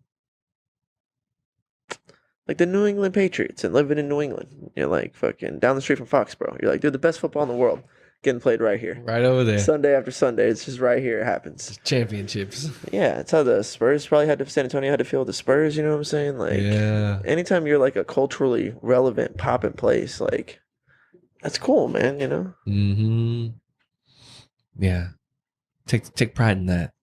like the New England Patriots and living in New England. You're like fucking down the street from Foxborough. You're like, dude, the best football in the world getting played right here. Right over there. Sunday after Sunday, it's just right here. It happens. Championships. Yeah, it's how the Spurs probably had to. San Antonio had to feel the Spurs. You know what I'm saying? Like, Yeah. anytime you're like a culturally relevant poppin' place, like that's cool, man. You know? Mm-hmm. Yeah. Take pride in that.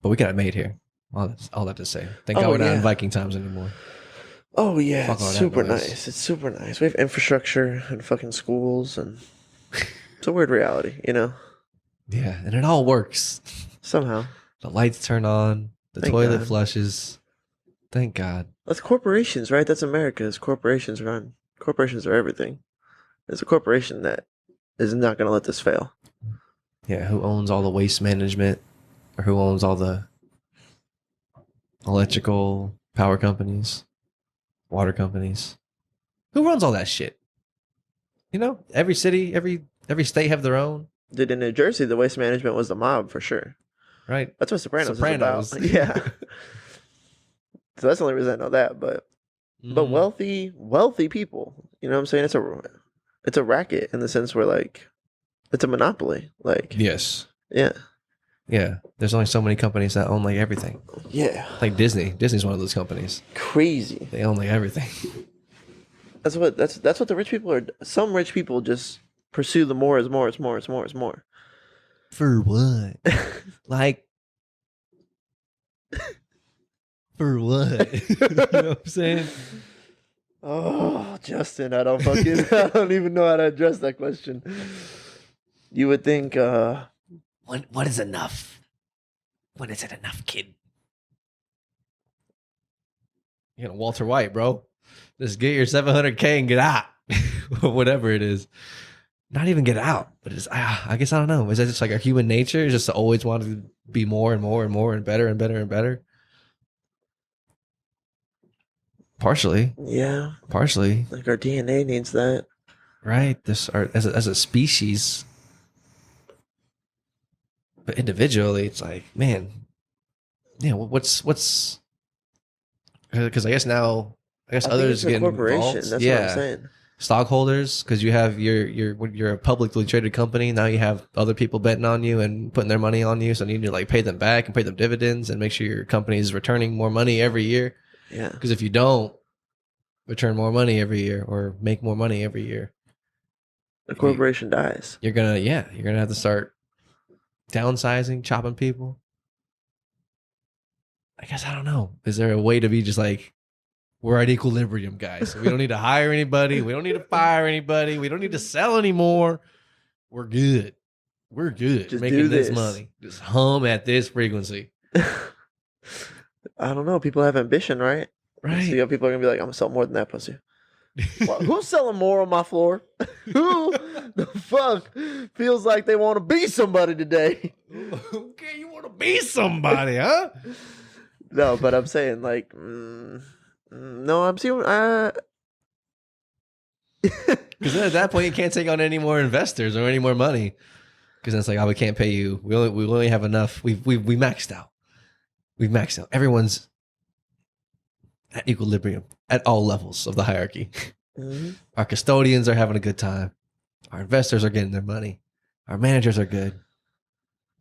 But we got it made here. All that to say. Thank God we're not in Viking times anymore. Oh yeah, Fuck all it's that super noise. nice. It's super nice. We have infrastructure and fucking schools, and it's a weird reality, you know. Yeah, and it all works. Somehow, The lights turn on. The Thank toilet God. flushes. Thank God. that's corporations, right? That's America's corporations run. Corporations are everything. There's a corporation that is not going to let this fail. Yeah, who owns all the waste management, or who owns all the electrical power companies, water companies? Who runs all that shit? You know, every city, every state have their own, Dude, in New Jersey, the waste management was the mob for sure. right? That's what Sopranos, Sopranos. is about. Yeah. So that's the only reason I know that. But Mhm. wealthy people, you know what I'm saying? It's a racket in the sense where like it's a monopoly. Like Yes. yeah. Yeah. There's only so many companies that own like everything. Yeah. Like Disney. Disney's one of those companies. Crazy. They own like everything. That's what the rich people are. Some rich people just pursue the more is more is more is more is more. For what? Like, for what? You know what I'm saying? Oh, Justin, I don't even know how to address that question. You would think What is enough? When is it enough, kid? You know, Walter White, bro. Just get your 700K and get out. Whatever it is. Not even get out, but it's, I guess I don't know. Is that just like our human nature? Just to always want to be more and more and more and better and better and better? Partially. yeah, Partially. like our DNA needs that. Right? As a species. But individually, it's like, man, yeah, what's because I guess I think others it's a getting corporation. involved. That's Yeah. what I'm saying. Stockholders, because you have you're a publicly traded company. Now you have other people betting on you and putting their money on you, so you need to like pay them back and pay them dividends and make sure your company is returning more money every year. Yeah. Because if you don't return more money every year or make more money every year, The corporation dies. you're gonna have to start downsizing, chopping people. I guess I don't know. Is there a way to be just like, we're at equilibrium, guys? We don't need to hire anybody. We don't need to fire anybody. We don't need to sell anymore. We're good. We're good. Just making do this this. money. Just hum at this frequency. I don't know. People have ambition, right? Right. So people are gonna be like, I'm gonna sell more than that pussy. Well, who's selling more on my floor? Who the fuck feels like they want to be somebody today? Okay, you want to be somebody, huh? No, but I'm saying like, no, I'm seeing. Because then at that point, you can't take on any more investors or any more money. Because then it's like, oh, we can't pay you. We only have enough. We maxed out. We've maxed out. Everyone's at equilibrium at all levels of the hierarchy. Mhm. Our custodians are having a good time. Our investors are getting their money. Our managers are good.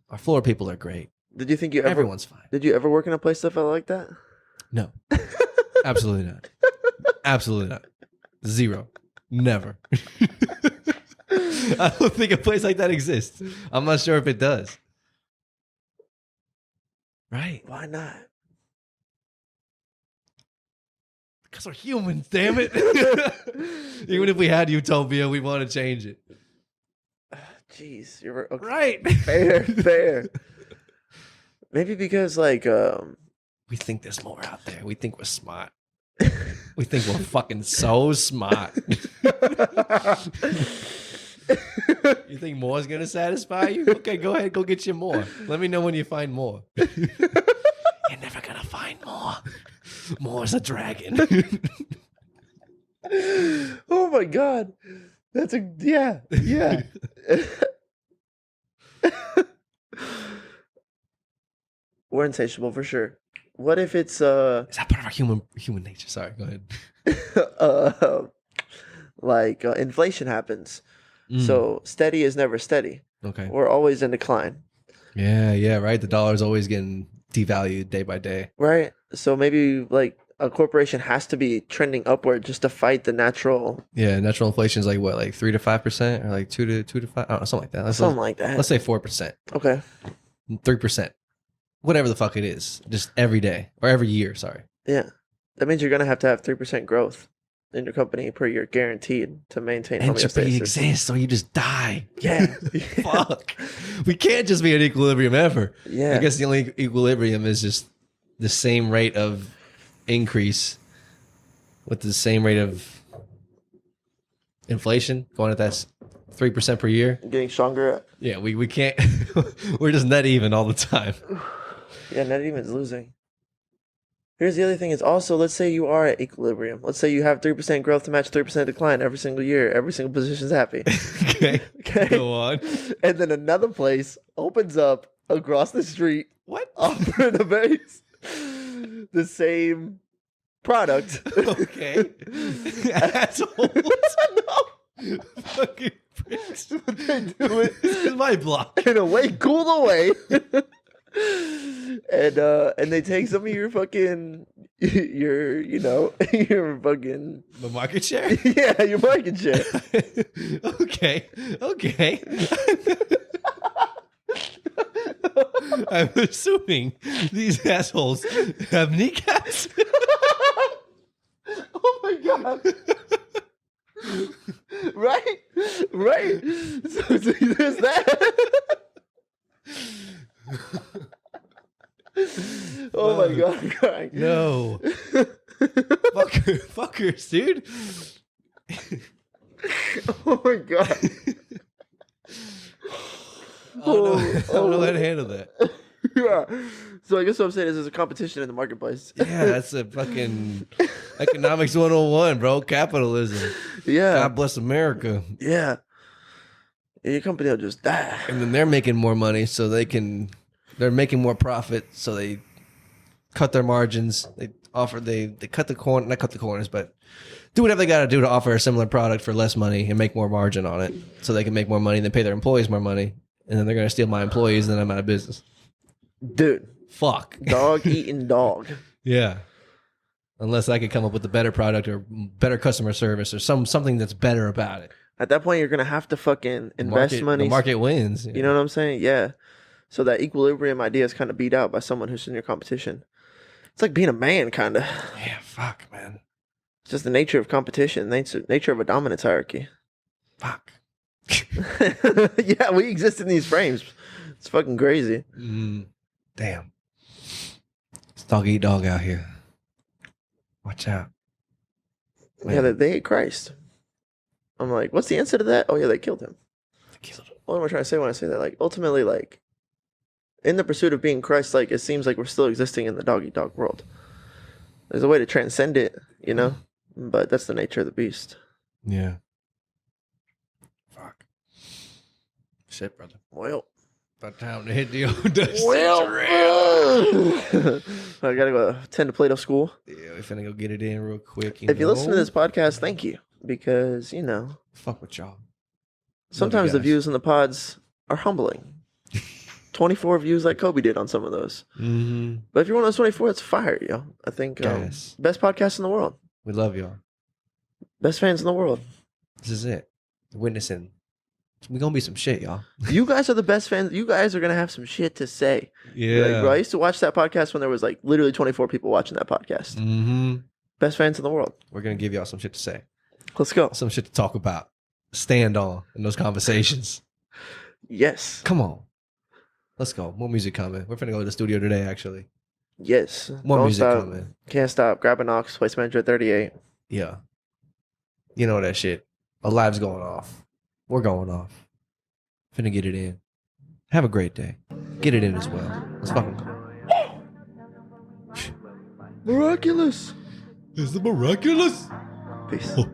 Our floor people are great. Did you think you ever? Everyone's fine. Did you ever work in a place that felt like that? No, absolutely not. Absolutely not. Zero. Never. I don't think a place like that exists. I'm not sure if it does. Right. Why not? Because we're humans, damn it. Even if we had utopia, we want to change it. Jeez, you're okay. Right. Fair. Maybe because like We think there's more out there. We think we're smart. We think we're fucking so smart. You think more is going to satisfy you? Okay, go ahead. Go get you more. Let me know when you find more. You're never going to find more. More is a dragon. oh my god, that's a yeah. We're insatiable for sure. What if it's Is that part of our human nature? Sorry, go ahead. uh inflation happens. So steady is never steady. Okay. We're always in decline. Yeah, right. The dollar's always getting devalued day by day. Right? So maybe like a corporation has to be trending upward just to fight the natural. Yeah, natural inflation is like what, like 3 to 5%, or like 2 to 5, I don't know, something like that. Something like that. Let's say 4%, Okay. 3%, whatever the fuck it is, just every day or every year. Sorry. Yeah. That means you're gonna have to have 3% growth in your company per year, guaranteed, to maintain Entropy homeostasis. exists, so you just die. Yeah. Fuck. We can't just be in equilibrium ever. Yeah. I guess the only equilibrium is just the same rate of increase with the same rate of inflation going at that 3% per year. Getting stronger. Yeah, we can't. We're just net even all the time. Yeah, net even's losing. Here's the other thing is also, let's say you are at equilibrium. Let's say you have 3% growth to match 3% decline every single year. Every single position's happy. Okay. Okay. Go on. And then another place opens up across the street, What? offering the same product. Okay. Assholes. No. Fucking pricks. They do it This is my block. in a way cooler way. And they take some of your fucking your fucking My market share? yeah, your market share. Okay. I'm assuming these assholes have kneecaps. Oh my god. Right. So there's that. Oh my god, I'm crying. No. Fuckers, dude. Oh my god. I don't know how to handle that. Yeah. So I guess what I'm saying is there's a competition in the marketplace. Yeah, that's a fucking economics 101, bro. Capitalism. Yeah. God bless America. Yeah. And your company will just die. And then they're making more money, so they're making more profit, so they cut their margins. They cut the corner, not cut the corners, but do whatever they got to do to offer a similar product for less money and make more margin on it, so they can make more money and then pay their employees more money. And then they're gonna steal my employees, and then I'm out of business. Dude. Fuck. Dog eating dog. Yeah. Unless I could come up with a better product or better customer service or something that's better about it. At that point, you're going to have to fucking invest money. The market wins. You know what I'm saying? Yeah. So that equilibrium idea is kind of beat out by someone who's in your competition. It's like being a man, kind of. Yeah, fuck, man. It's just the nature of competition, nature of a dominance hierarchy. Fuck. Yeah, we exist in these frames. It's fucking crazy. Damn. It's dog eat dog out here. Watch out. Man. Yeah, they ate Christ. I'm like, what's the answer to that? Oh, yeah, they killed him. They killed him. What am I trying to say when I say that? Like, ultimately, like, in the pursuit of being Christ-like, it seems like we're still existing in the dog-eat-dog world. There's a way to transcend it, you know? But that's the nature of the beast. Yeah. Fuck. Shit, brother. Well. About time to hit the old dusty Well. trail. I gotta go attend to Play-Doh school. Yeah, we finna go get it in real quick. If you listen to this podcast, thank you. Because, you know, fuck with y'all. sometimes the guys. views in the pods are humbling. 24 views like Kobe did on some of those. Mm-hmm. But if you're one of those 24, it's fire, yo. I think Yes. best podcast in the world. We love y'all. Best fans in the world. This is it. Witnessing. We gonna be some shit, y'all. You guys are the best fans. You guys are going to have some shit to say. Yeah. Like, bro, I used to watch that podcast when there was like literally 24 people watching that podcast. Mm-hmm. Best fans in the world. We're gonna give y'all some shit to say. Let's go. Some shit to talk about. Stand on in those conversations. Yes. Come on. Let's go. More music coming. We're finna go to the studio today, actually. Yes. More Don't music stop. coming. Can't stop. Grab an ox. Place MJ38. Yeah. You know that shit. A live's going off. We're going off. Finna get it in. Have a great day. Get it in as well. Let's fucking go. Miraculous. Is the miraculous? Peace. Oh.